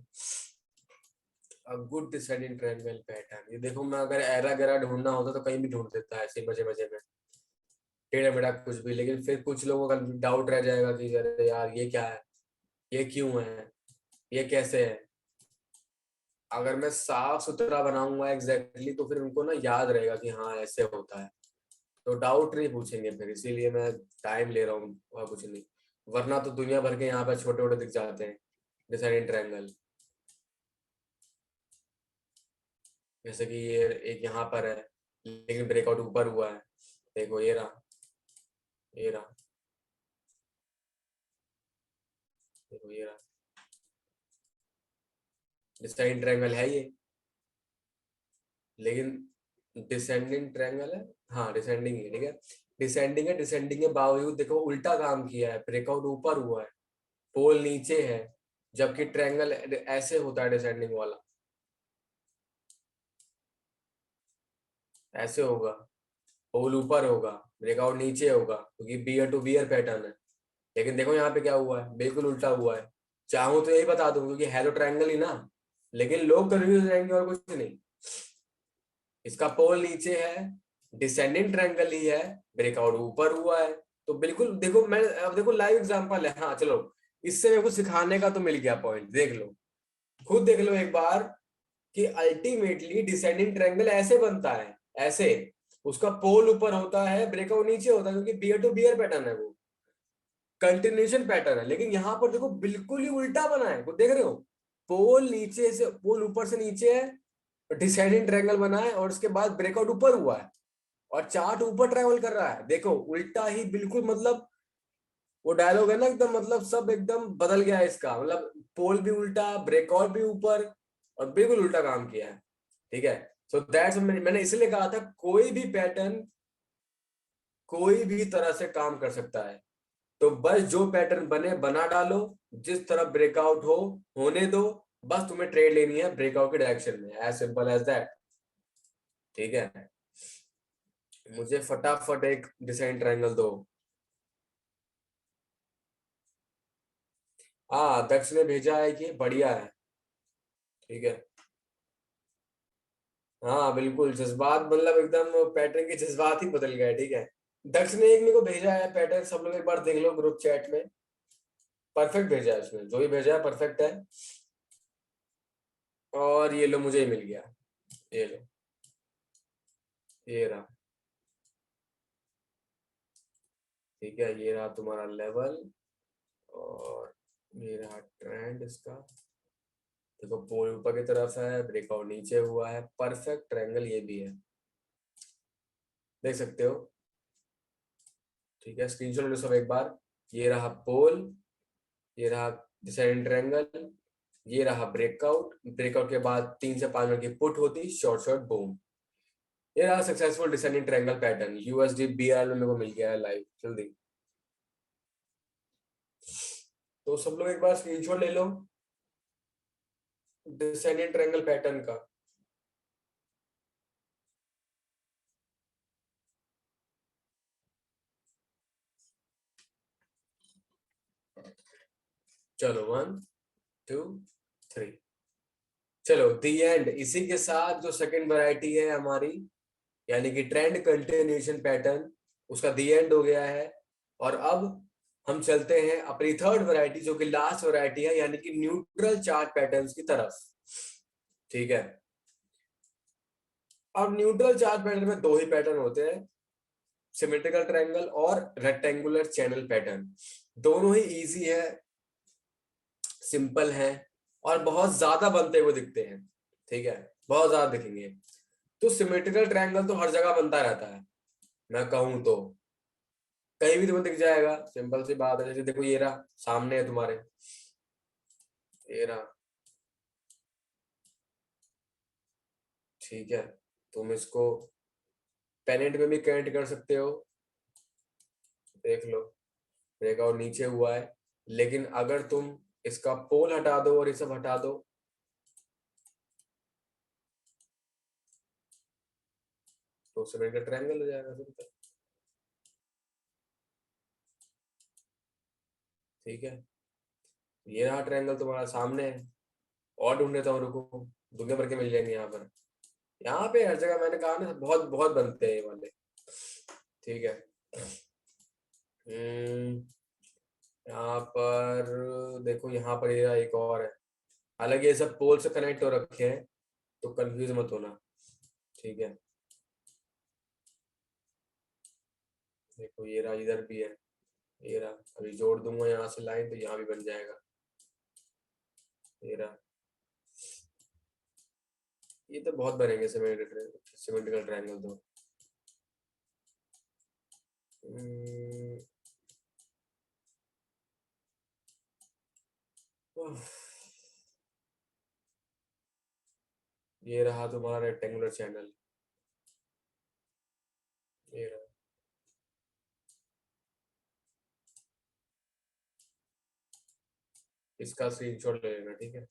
a good descending triangle pattern। ये देखो, मैं अगर एरा गैरा ढूंढना होता तो कहीं भी ढूंढ देता है ऐसे मजे मजे में, टेढ़ा मेढ़ा कुछ भी। लेकिन फिर कुछ लोगों का डाउट रह जाएगा कि अरे यार ये क्या है, ये क्यों है, ये कैसे है। अगर मैं साफ सुथरा बनाऊंगा एग्जैक्टली तो फिर उनको ना याद रहेगा कि हाँ ऐसे होता है, तो डाउट नहीं पूछेंगे फिर। इसीलिए मैं टाइम ले रहा हूँ और कुछ नहीं, वरना तो दुनिया भर के यहाँ पे छोटे छोटे दिख जाते हैं डिसाइडिंग ट्रायंगल। जैसे कि ये एक यहाँ पर है लेकिन ब्रेकआउट ऊपर हुआ है, देखो ये रहा, ये रहा, देखो ये रहा, डिसाइडिंग ट्रायंगल है ये, लेकिन डिसेंडिंग ट्रायंगल है। हाँ डिसेंडिंग है, ठीक है, डिसेंडिंग है। डिसेंडिंग के बावजूद देखो उल्टा काम किया है, ब्रेकआउट ऊपर हुआ है, पोल नीचे है, जबकि ट्रायंगल ऐसे होता है डिसेंडिंग वाला, ऐसे होगा, पोल ऊपर होगा, ब्रेकआउट नीचे होगा, क्योंकि बियर टू बियर पैटर्न है। लेकिन देखो यहाँ पे क्या हुआ है, बिल्कुल उल्टा हुआ है। चाहूं तो यही बता दूं क्योंकि है तो ट्रायंगल ही ना, लेकिन लोग कंफ्यूज रहेंगे और कुछ नहीं। इसका पोल नीचे है, डिसेंडिंग ट्रायंगल ही है, ब्रेकआउट ऊपर हुआ है। तो बिल्कुल देखो, मैं अब देखो लाइव एग्जांपल है। हाँ चलो, इससे मेरे को सिखाने का तो मिल गया पॉइंट, देख लो, खुद देख लो एक बार कि अल्टीमेटली डिसेंडिंग ट्रायंगल ऐसे बनता है, ऐसे उसका पोल ऊपर होता है, ब्रेकआउट नीचे होता है, क्योंकि बियर टू बियर पैटर्न है, वो कंटिन्यूएशन पैटर्न है। लेकिन यहाँ पर देखो बिल्कुल ही उल्टा बना है, वो देख रहे हो, पोल नीचे से, पोल ऊपर से नीचे है, डिसेंडिंग ट्रायंगल बना है, और उसके बाद ब्रेकआउट ऊपर हुआ है, और चार्ट ऊपर ट्रेवल कर रहा है। देखो उल्टा ही बिल्कुल, मतलब वो डायलॉग है ना एकदम, मतलब सब एकदम बदल गया है इसका, मतलब पोल भी उल्टा, ब्रेकआउट भी ऊपर, और बिल्कुल उल्टा काम किया है। ठीक है, सो दैट्स, मैंने इसलिए कहा था कोई भी पैटर्न कोई भी तरह से काम कर सकता है। तो बस जो पैटर्न बने बना डालो, जिस तरफ ब्रेकआउट हो होने दो, बस तुम्हें ट्रेड लेनी है ब्रेकआउट के डायरेक्शन में, एज सिंपल एज दैट। ठीक है, मुझे फटाफट एक डिसेंट ट्रायंगल दो। हाँ दक्ष ने भेजा है कि बढ़िया है। ठीक है, हाँ बिल्कुल, जज्बात मतलब एकदम पैटर्न के जज्बात ही बदल गए। ठीक है, दक्ष ने एक मेरे को भेजा है पैटर्न, सब लोग एक बार देख लो ग्रुप चैट में। परफेक्ट भेजा है उसने, जो भी भेजा है परफेक्ट है। और ये लो, मुझे ही मिल गया। ये लो, ये रहा। ठीक है, ये रहा तुम्हारा लेवल। और ये रहा ट्रेंड इसका। देखो पोल ऊपर की तरफ है, ब्रेकआउट नीचे हुआ है, परफेक्ट ट्रायंगल ये भी है, देख सकते हो। ठीक है, स्क्रीनशॉट लो सब एक बार। ये रहा पोल, ये रहा डिसेंडिंग ट्रायंगल, ये रहा ब्रेकआउट। ब्रेकआउट के बाद 3 से 5 मिनट की पुट होती, शॉर्ट शॉर्ट बूम। ये रहा successful descending triangle pattern. USD BR में मेरे को मिल गया है लाइव, जल्दी। तो सब लोग एक बार स्क्रीनशॉट ले लो डिसेंडिंग ट्रायंगल पैटर्न का। चलो 1 2 3। चलो दी एंड। इसी के साथ जो सेकंड वैरायटी है हमारी, यानी कि ट्रेंड कंटिन्यूएशन पैटर्न, उसका दी एंड हो गया है। और अब हम चलते हैं अपनी थर्ड वैरायटी, जो कि लास्ट वैरायटी है, यानी कि न्यूट्रल चार्ट पैटर्न्स की तरफ। ठीक है, अब न्यूट्रल चार्ट पैटर्न में दो ही पैटर्न होते हैं, सिमेट्रिकल ट्रायंगल और रेक्टेंगुलर चैनल पैटर्न। दोनों ही इजी है, सिंपल है, और बहुत ज्यादा बनते हुए दिखते हैं। ठीक है, बहुत ज्यादा दिखेंगे। तो सिमेट्रिकल ट्रायंगल तो हर जगह बनता रहता है, मैं कहूं तो कहीं भी तुम्हें दिख जाएगा, सिंपल सी बात है। जैसे देखो ये रहा, सामने है तुम्हारे, ये रहा। ठीक है, तुम इसको पेनेंट में भी कनेक्ट कर सकते हो, देख लो। ब्रेकआउट नीचे हुआ है, लेकिन अगर तुम इसका पोल हटा दो और ये सब हटा दो, तो सिमेट्रिकल ट्रायंगल हो जाएगा सिंपल। ठीक है, ये रहा ट्रायंगल तुम्हारा सामने है। और ढूंढ लेता हूँ, रुको, दुनिया भर के मिल जाएंगे यहाँ पर। यहाँ पे हर जगह मैंने कहा ना, बहुत बहुत बनते हैं ये वाले। ठीक है, यहाँ पर देखो, यहाँ पर ये एक और है। हालांकि ये सब पोल से कनेक्ट हो रखे हैं, तो कंफ्यूज मत होना। ठीक है, देखो ये रहा, इधर भी है, ये रहा। अभी जोड़ दूंगा यहाँ से लाइन, तो यहाँ भी बन जाएगा, ये रहा। ये तो बहुत बनेंगे सिमेट्रिकल ट्रायंगल तो। हम्म, उफ, ये रहा तुम्हारा रेक्टेंगुलर चैनल, ये रहा। इसका स्क्रीनशॉट ले लेना, ठीक है।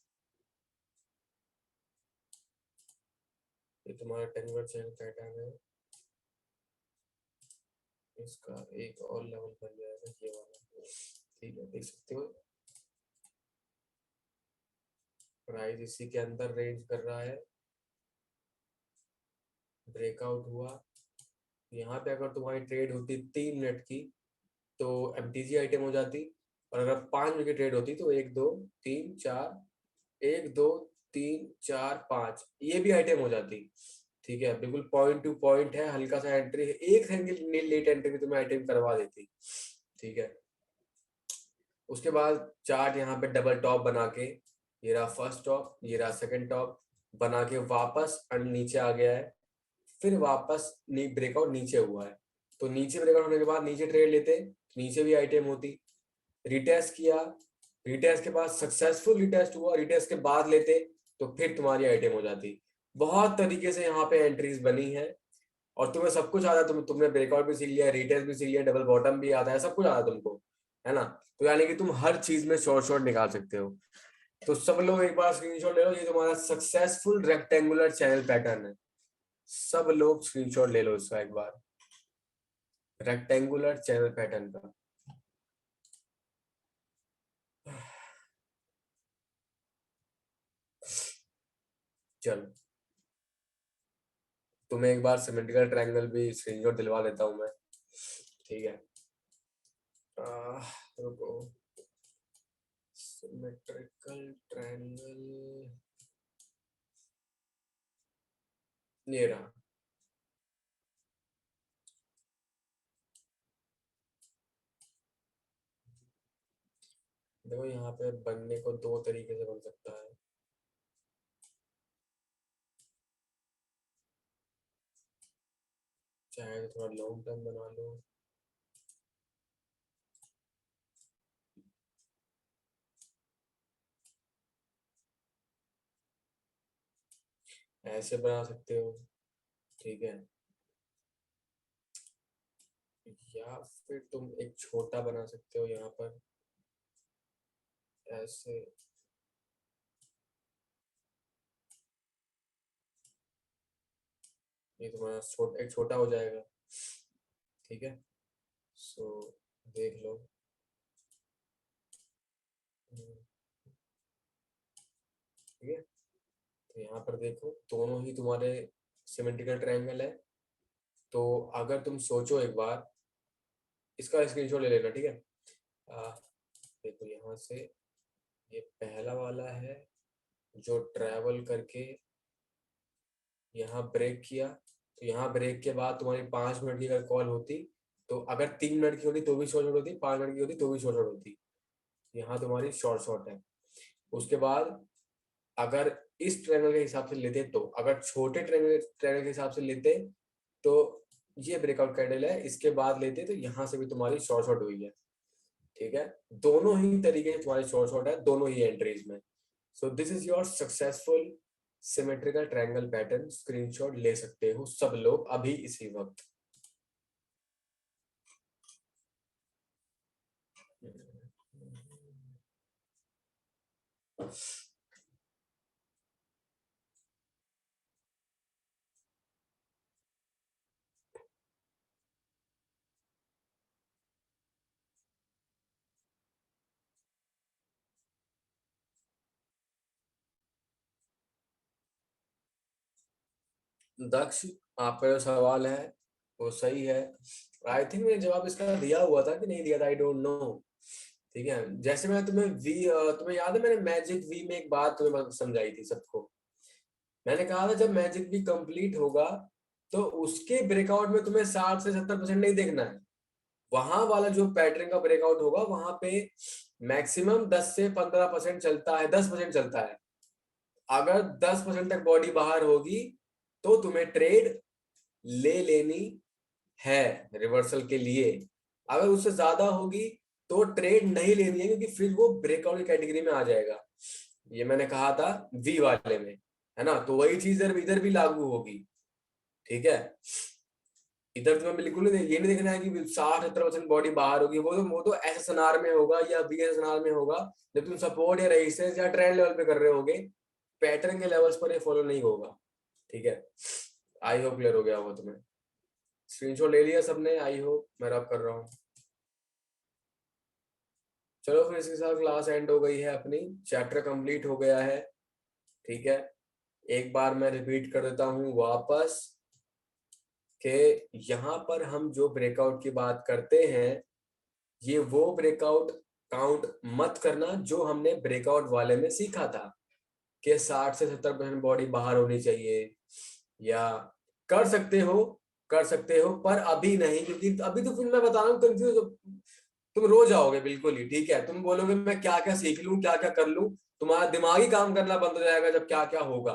ये तुम्हारा रेक्टेंगुलर चैनल पैटर्न है, इसका एक और लेवल बन जाएगा ये वाला। ठीक है, देख सकते हो, प्राइस इसी के अंदर रेंज कर रहा है। ब्रेकआउट हुआ, यहाँ पे अगर तुम्हारी ट्रेड होती 3 मिनट की, तो एमटीजी आइटम हो जाती। और अगर 5 मिनट की ट्रेड होती, तो 1 2 3 4, 1 2 3 4 5 ये भी आइटम हो जाती। ठीक है, बिल्कुल पॉइंट टू पॉइंट है, हल्का सा एंट्री है, एक सेकंड लेट एंट्री भी तुम्हें आइटम करवा देती। ठीक है, उसके बाद चार्ट यहाँ पे डबल टॉप बना के, ये रहा फर्स्ट टॉप, ये रहा सेकंड टॉप, बना के वापस नीचे आ गया है। फिर वापस ब्रेकआउट नीचे हुआ है, तो नीचे ब्रेकआउट होने के बाद नीचे ट्रेड लेते, नीचे भी आइटम होती। रिटेस्ट किया, रिटेस्ट के बाद सक्सेसफुल रिटेस्ट हुआ, रिटेस्ट के बाद लेते, तो फिर तुम्हारी आइटम हो जाती। बहुत तरीके से यहाँ पे एंट्रीज बनी है, और तुम्हें सब कुछ आता है। तुमने ब्रेकआउट भी सीख लिया, रिटेस्ट भी सीख लिया, डबल बॉटम भी आता है, सब कुछ आता है तुमको, है ना। तो यानी कि तुम हर चीज में शॉर्ट शॉर्ट निकाल सकते हो। तो सब लोग एक बार स्क्रीनशॉट ले लो, ये तुम्हारा सक्सेसफुल रेक्टेंगुलर चैनल पैटर्न है। सब लोग स्क्रीनशॉट ले लो इसका एक बार, रेक्टेंगुलर चैनल पैटर्न का। चलो, तुम्हें एक बार सिमेट्रिकल ट्रायंगल भी स्क्रीनशॉट दिलवा देता हूं मैं। ठीक है, रुको, सिमेट्रिकल ट्रायंगल ये रहा। देखो यहाँ पे बनने को दो तरीके से बन सकता है। चाहे तो थोड़ा लॉन्ग टर्म बना लो, ऐसे बना सकते हो, ठीक है, या फिर तुम एक छोटा बना सकते हो यहाँ पर ऐसे। ये तुम्हारा एक छोटा हो जाएगा, ठीक है। सो देख लो, ठीक है। तो यहाँ पर देखो दोनों ही तुम्हारे सिमेट्रिकल ट्रायंगल है। तो अगर तुम सोचो एक बार, इसका स्क्रीनशॉट ले लेना, ठीक है। देखो यहाँ से ये पहला वाला है जो ट्रैवल करके यहाँ ब्रेक किया। तो यहाँ ब्रेक के बाद तुम्हारी 5 मिनट की अगर कॉल होती, तो अगर 3 मिनट की होती तो भी शॉर्ट शॉट होती, 5 मिनट की होती तो भी शॉर्ट शॉट होती। यहाँ तुम्हारी शॉर्ट शॉट है। उसके बाद अगर इस ट्रेनर के हिसाब से लेते, तो अगर छोटे ट्रेनर के हिसाब से लेते तो ये ब्रेकआउट कैंडल है, इसके बाद लेते तो यहाँ से भी तुम्हारी शॉर्ट शॉट हुई है, ठीक है। दोनों ही तरीके से तुम्हारी शॉर्ट शॉट है दोनों ही एंट्रीज में। So this is your successful symmetrical triangle pattern. Screenshot ले सकते हो सब लोग अभी इसी वक्त। दक्ष, आपका जो सवाल है वो सही है। आई थिंक मैंने जवाब इसका दिया हुआ था कि नहीं दिया था, आई डोंट नो। ठीक है, जैसे मैं तुम्हें तुम्हें याद है मैंने मैजिक वी में एक बात तुम्हें समझाई थी सबको। मैंने कहा था जब मैजिक वी कंप्लीट होगा तो उसके ब्रेकआउट में तुम्हें 60 से 70% नहीं देखना है। वहां वाला जो पैटर्न का ब्रेकआउट होगा वहां पे मैक्सिमम 10 से 15% चलता है, 10% चलता है। अगर 10% तक बॉडी बाहर होगी तो तुम्हें ट्रेड ले लेनी है रिवर्सल के लिए। अगर उससे ज्यादा होगी तो ट्रेड नहीं लेनी है, क्योंकि फिर वो ब्रेकआउट की कैटेगरी में आ जाएगा। ये मैंने कहा था वी वाले में, है ना। तो वही चीज इधर इधर भी लागू होगी, ठीक है। इधर तुम्हें बिल्कुल नहीं, ये नहीं देखना है कि 60-70% बॉडी बाहर होगी। वो तो ऐसे सनार में होगा या बी ऐसे सनार में होगा जब तुम सपोर्ट या रेजिस्टेंस या ट्रेंड लेवल पे कर रहे होगे। पैटर्न के लेवल्स पर ये फॉलो नहीं होगा, ठीक है। आई होप क्लियर हो गया होगा तुम्हें। स्क्रीनशॉट ले लिया सबने, आई होप। मैं रब कर रहा हूँ। चलो फिर इसके साथ क्लास एंड हो गई है अपनी, चैप्टर कंप्लीट हो गया है, ठीक है। एक बार मैं रिपीट कर देता हूँ वापस कि यहाँ पर हम जो ब्रेकआउट की बात करते हैं ये वो ब्रेकआउट काउंट मत करना जो हमने ब्रेकआउट वाले में सीखा था कि 60 से 70% बॉडी बाहर होनी चाहिए। या कर सकते हो, कर सकते हो पर अभी नहीं, क्योंकि अभी तो फिर मैं बता रहा हूँ कंफ्यूज, तुम रो जाओगे बिल्कुल ही, ठीक है। तुम बोलोगे मैं क्या क्या सीख लूं, क्या क्या कर लूं। तुम्हारा दिमाग ही काम करना बंद हो जाएगा जब क्या क्या होगा,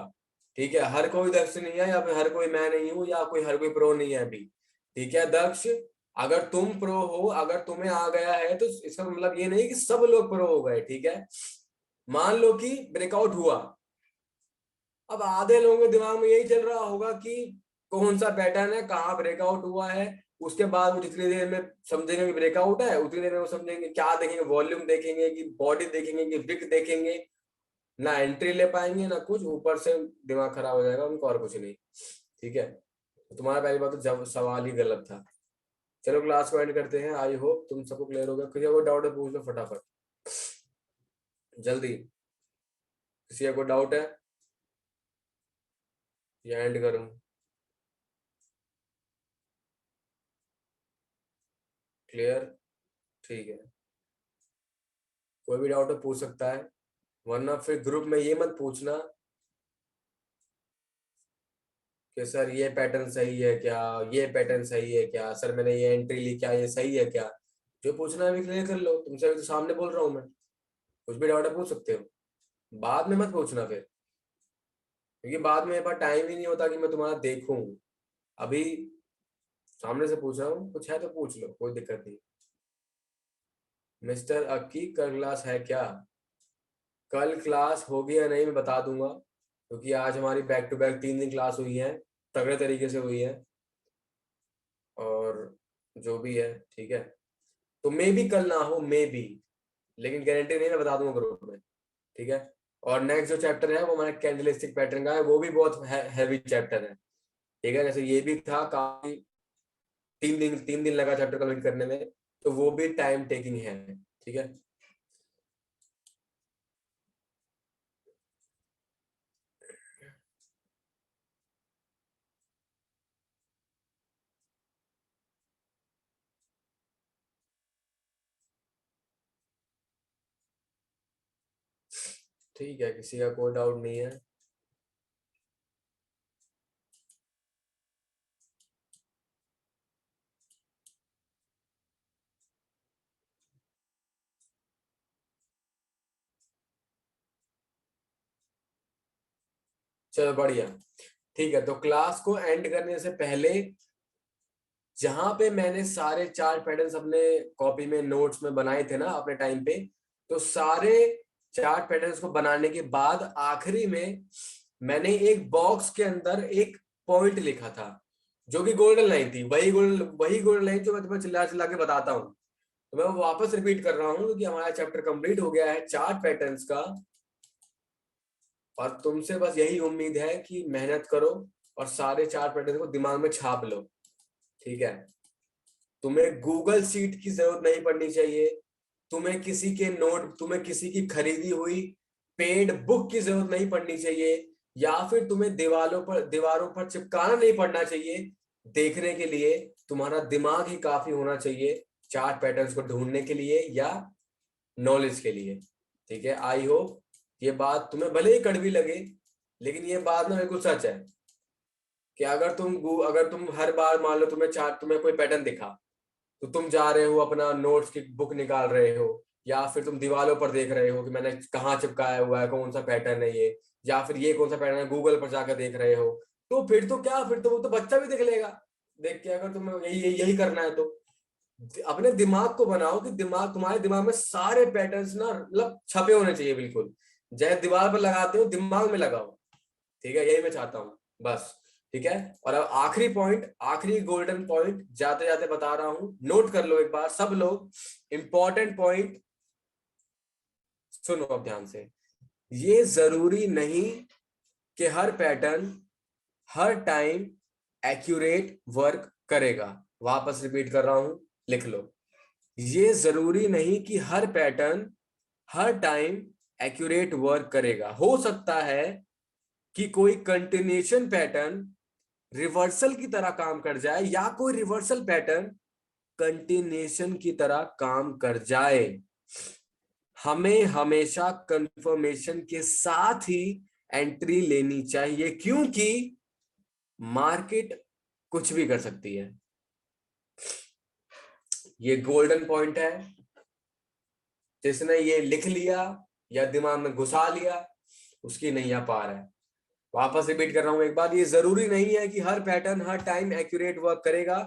ठीक है। हर कोई दक्ष नहीं है, या फिर हर कोई मैं नहीं हूं, या कोई हर कोई प्रो नहीं है अभी, ठीक है। दक्ष, अगर तुम प्रो हो, अगर तुम्हें आ गया है तो इसका मतलब ये नहीं कि सब लोग प्रो हो गए, ठीक है। मान लो कि ब्रेकआउट हुआ, अब आधे लोगों के दिमाग में यही चल रहा होगा कि कौन सा पैटर्न है, कहाँ ब्रेकआउट हुआ है। उसके बाद वो जितनी देर में समझेंगे कि ब्रेकआउट है उतनी देर में वो समझेंगे क्या देखेंगे, वॉल्यूम देखेंगे कि बॉडी देखेंगे कि विक देखेंगे। ना एंट्री ले पाएंगे ना कुछ, ऊपर से दिमाग खराब हो जाएगा उनको, और कुछ नहीं, ठीक है। तुम्हारा पहली बात तो जब सवाल ही गलत था। चलो क्लास को एंड करते हैं। आई होप तुम सबको क्लियर हो गया। किसी को डाउट है पूछ लो फटाफट, जल्दी। किसी को डाउट है या एंड करूं? क्लियर? ठीक है, कोई भी डाउट पूछ सकता है, वरना फिर ग्रुप में ये मत पूछना कि सर ये पैटर्न सही है क्या, ये पैटर्न सही है क्या, सर मैंने ये एंट्री ली क्या, ये सही है क्या। जो पूछना है अभी क्लियर कर लो, तुमसे अभी तो सामने बोल रहा हूँ मैं, कुछ भी डाउट है पूछ सकते हो, बाद में मत पूछना फिर, क्योंकि बाद में मेरे पास टाइम ही नहीं होता कि मैं तुम्हारा देखूं। अभी सामने से पूछ रहा हूँ, कुछ है तो पूछ लो, कोई दिक्कत नहीं। मिस्टर अक्की कल क्लास है क्या? कल क्लास होगी या नहीं मैं बता दूंगा, क्योंकि आज हमारी बैक टू बैक 3 दिन क्लास हुई है, तगड़े तरीके से हुई है, और जो भी है ठीक है। तो मे भी कल ना हो, मे भी, लेकिन गारंटी नहीं, मैं बता दूंगा ग्रुप में, ठीक है। और नेक्स्ट जो चैप्टर है वो हमारा कैंडलस्टिक पैटर्न का है, वो भी बहुत हैवी चैप्टर है, ठीक है। जैसे ये भी था काफी, 3 दिन लगा चैप्टर कंप्लीट करने में, तो वो भी टाइम टेकिंग है, ठीक है। ठीक है, किसी का कोई डाउट नहीं है? चलो बढ़िया, ठीक है। तो क्लास को एंड करने से पहले, जहां पे मैंने सारे 4 पैटर्न्स अपने कॉपी में नोट्स में बनाए थे ना अपने टाइम पे, तो सारे 4 पैटर्न्स को बनाने के बाद आखिरी में मैंने एक बॉक्स के अंदर एक पॉइंट लिखा था, जो कि गोल्डन लाइन थी, वही गोल्डन लाइन जो मैं तुम्हें चिल्ला चिल्ला के बताता हूँ। तो मैं वो वापस रिपीट कर रहा हूँ, क्योंकि हमारा चैप्टर कंप्लीट हो गया है 4 पैटर्न्स का, और तुमसे बस यही उम्मीद है कि मेहनत करो और सारे 4 पैटर्न को दिमाग में छाप लो, ठीक है। तुम्हें गूगल शीट की जरूरत नहीं पड़नी चाहिए, तुम्हें किसी की खरीदी हुई पेड बुक की जरूरत नहीं पड़नी चाहिए, या फिर तुम्हें दीवारों पर चिपकाना नहीं पड़ना चाहिए। देखने के लिए तुम्हारा दिमाग ही काफी होना चाहिए 4 पैटर्न्स को ढूंढने के लिए या नॉलेज के लिए, ठीक है। आई होप ये बात तुम्हें भले ही कड़वी लगे, लेकिन ये बात ना बिल्कुल सच है, कि अगर तुम हर बार मान लो तुम्हें कोई पैटर्न दिखा, तो तुम जा रहे हो अपना नोट्स की बुक निकाल रहे हो, या फिर तुम दीवारों पर देख रहे हो कि मैंने कहाँ चिपकाया हुआ है, कौन सा पैटर्न है ये, या फिर ये कौन सा पैटर्न है, गूगल पर जाकर देख रहे हो, तो फिर तो क्या, फिर तो वो तो बच्चा भी देख लेगा, देख के, अगर तुम्हें यही करना है तो अपने दिमाग को बनाओ कि तुम्हारे दिमाग में सारे पैटर्न्स ना मतलब छपे होने चाहिए बिल्कुल, जैसे दीवार पर लगाते हो दिमाग में लगाओ, ठीक है। यही मैं चाहता हूँ बस, ठीक है। और अब आखिरी पॉइंट, आखिरी गोल्डन पॉइंट जाते जाते बता रहा हूं, नोट कर लो एक बार सब लोग, इंपॉर्टेंट पॉइंट सुनो अब ध्यान से। ये जरूरी नहीं कि हर पैटर्न हर टाइम एक्यूरेट वर्क करेगा, वापस रिपीट कर रहा हूं, लिख लो। ये जरूरी नहीं कि हर पैटर्न हर टाइम एक्यूरेट वर्क करेगा। हो सकता है कि कोई कंटिन्यूएशन पैटर्न रिवर्सल की तरह काम कर जाए, या कोई रिवर्सल पैटर्न कंटिन्यूएशन की तरह काम कर जाए। हमें हमेशा कंफर्मेशन के साथ ही एंट्री लेनी चाहिए, क्योंकि मार्केट कुछ भी कर सकती है। ये गोल्डन पॉइंट है, जिसने ये लिख लिया या दिमाग में घुसा लिया उसकी नैया पार है। वापस रिपीट कर रहा हूं एक बार, ये जरूरी नहीं है कि हर पैटर्न हर टाइम एक्यूरेट वर्क करेगा।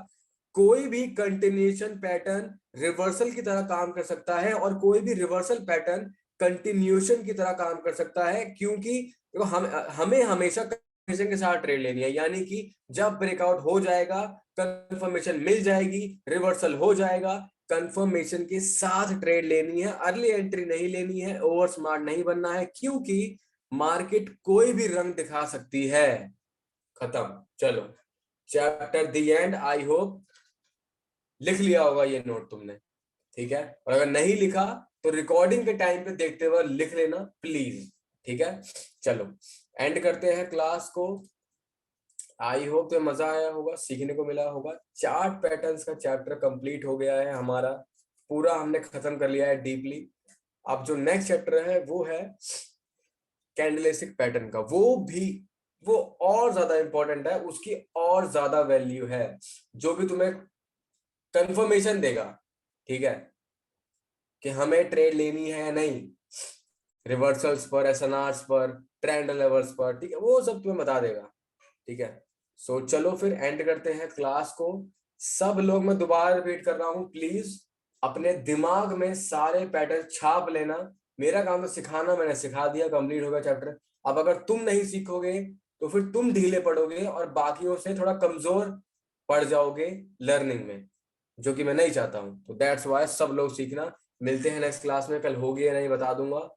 कोई भी कंटिन्यूएशन पैटर्न रिवर्सल की तरह काम कर सकता है, और कोई भी रिवर्सल पैटर्न कंटिन्यूएशन की तरह काम कर सकता है, क्योंकि हमें हमेशा कंफर्मेशन के साथ ट्रेड लेनी है, यानी कि जब ब्रेकआउट हो जाएगा कंफर्मेशन मिल जाएगी, रिवर्सल हो जाएगा, कंफर्मेशन के साथ ट्रेड लेनी है, अर्ली एंट्री नहीं लेनी है, ओवर स्मार्ट नहीं बनना है, क्योंकि मार्केट कोई भी रंग दिखा सकती है। खत्म, चलो chapter the and. I hope लिख लिया होगा ये नोट तुमने, ठीक है। और अगर नहीं लिखा तो रिकॉर्डिंग के टाइम पे देखते हुए लिख लेना प्लीज, ठीक है। चलो एंड करते हैं क्लास को। आई होप तो मजा आया होगा, सीखने को मिला होगा। चार्ट पैटर्न्स का चैप्टर कंप्लीट हो गया है हमारा, पूरा हमने खत्म कर लिया है डीपली। अब जो नेक्स्ट चैप्टर है वो है कैंडलस्टिक पैटर्न का। वो और ज्यादा इंपॉर्टेंट है, उसकी और ज्यादा वैल्यू है, जो भी तुम्हें कंफर्मेशन देगा, ठीक है, कि हमें ट्रेड लेनी है या नहीं, रिवर्सल्स पर, एसएनआर्स पर, ट्रेंड लेवल्स पर, ठीक है, वो सब तुम्हें बता देगा। ठीक है, सो चलो फिर एंड करते हैं क्लास को। सब लोग, मैं दोबारा रिपीट कर रहा हूं, प्लीज अपने दिमाग में सारे पैटर्न छाप लेना। मेरा काम तो सिखाना, मैंने सिखा दिया, कंप्लीट हो गया चैप्टर। अब अगर तुम नहीं सीखोगे तो फिर तुम ढीले पड़ोगे और बाकियों से थोड़ा कमजोर पड़ जाओगे लर्निंग में, जो कि मैं नहीं चाहता हूं। तो दैट्स वाई सब लोग सीखना। मिलते हैं नेक्स्ट क्लास में, कल होगी या नहीं बता दूंगा।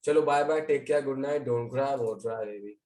चलो bye bye, take care, good night, don't cry, won't cry baby.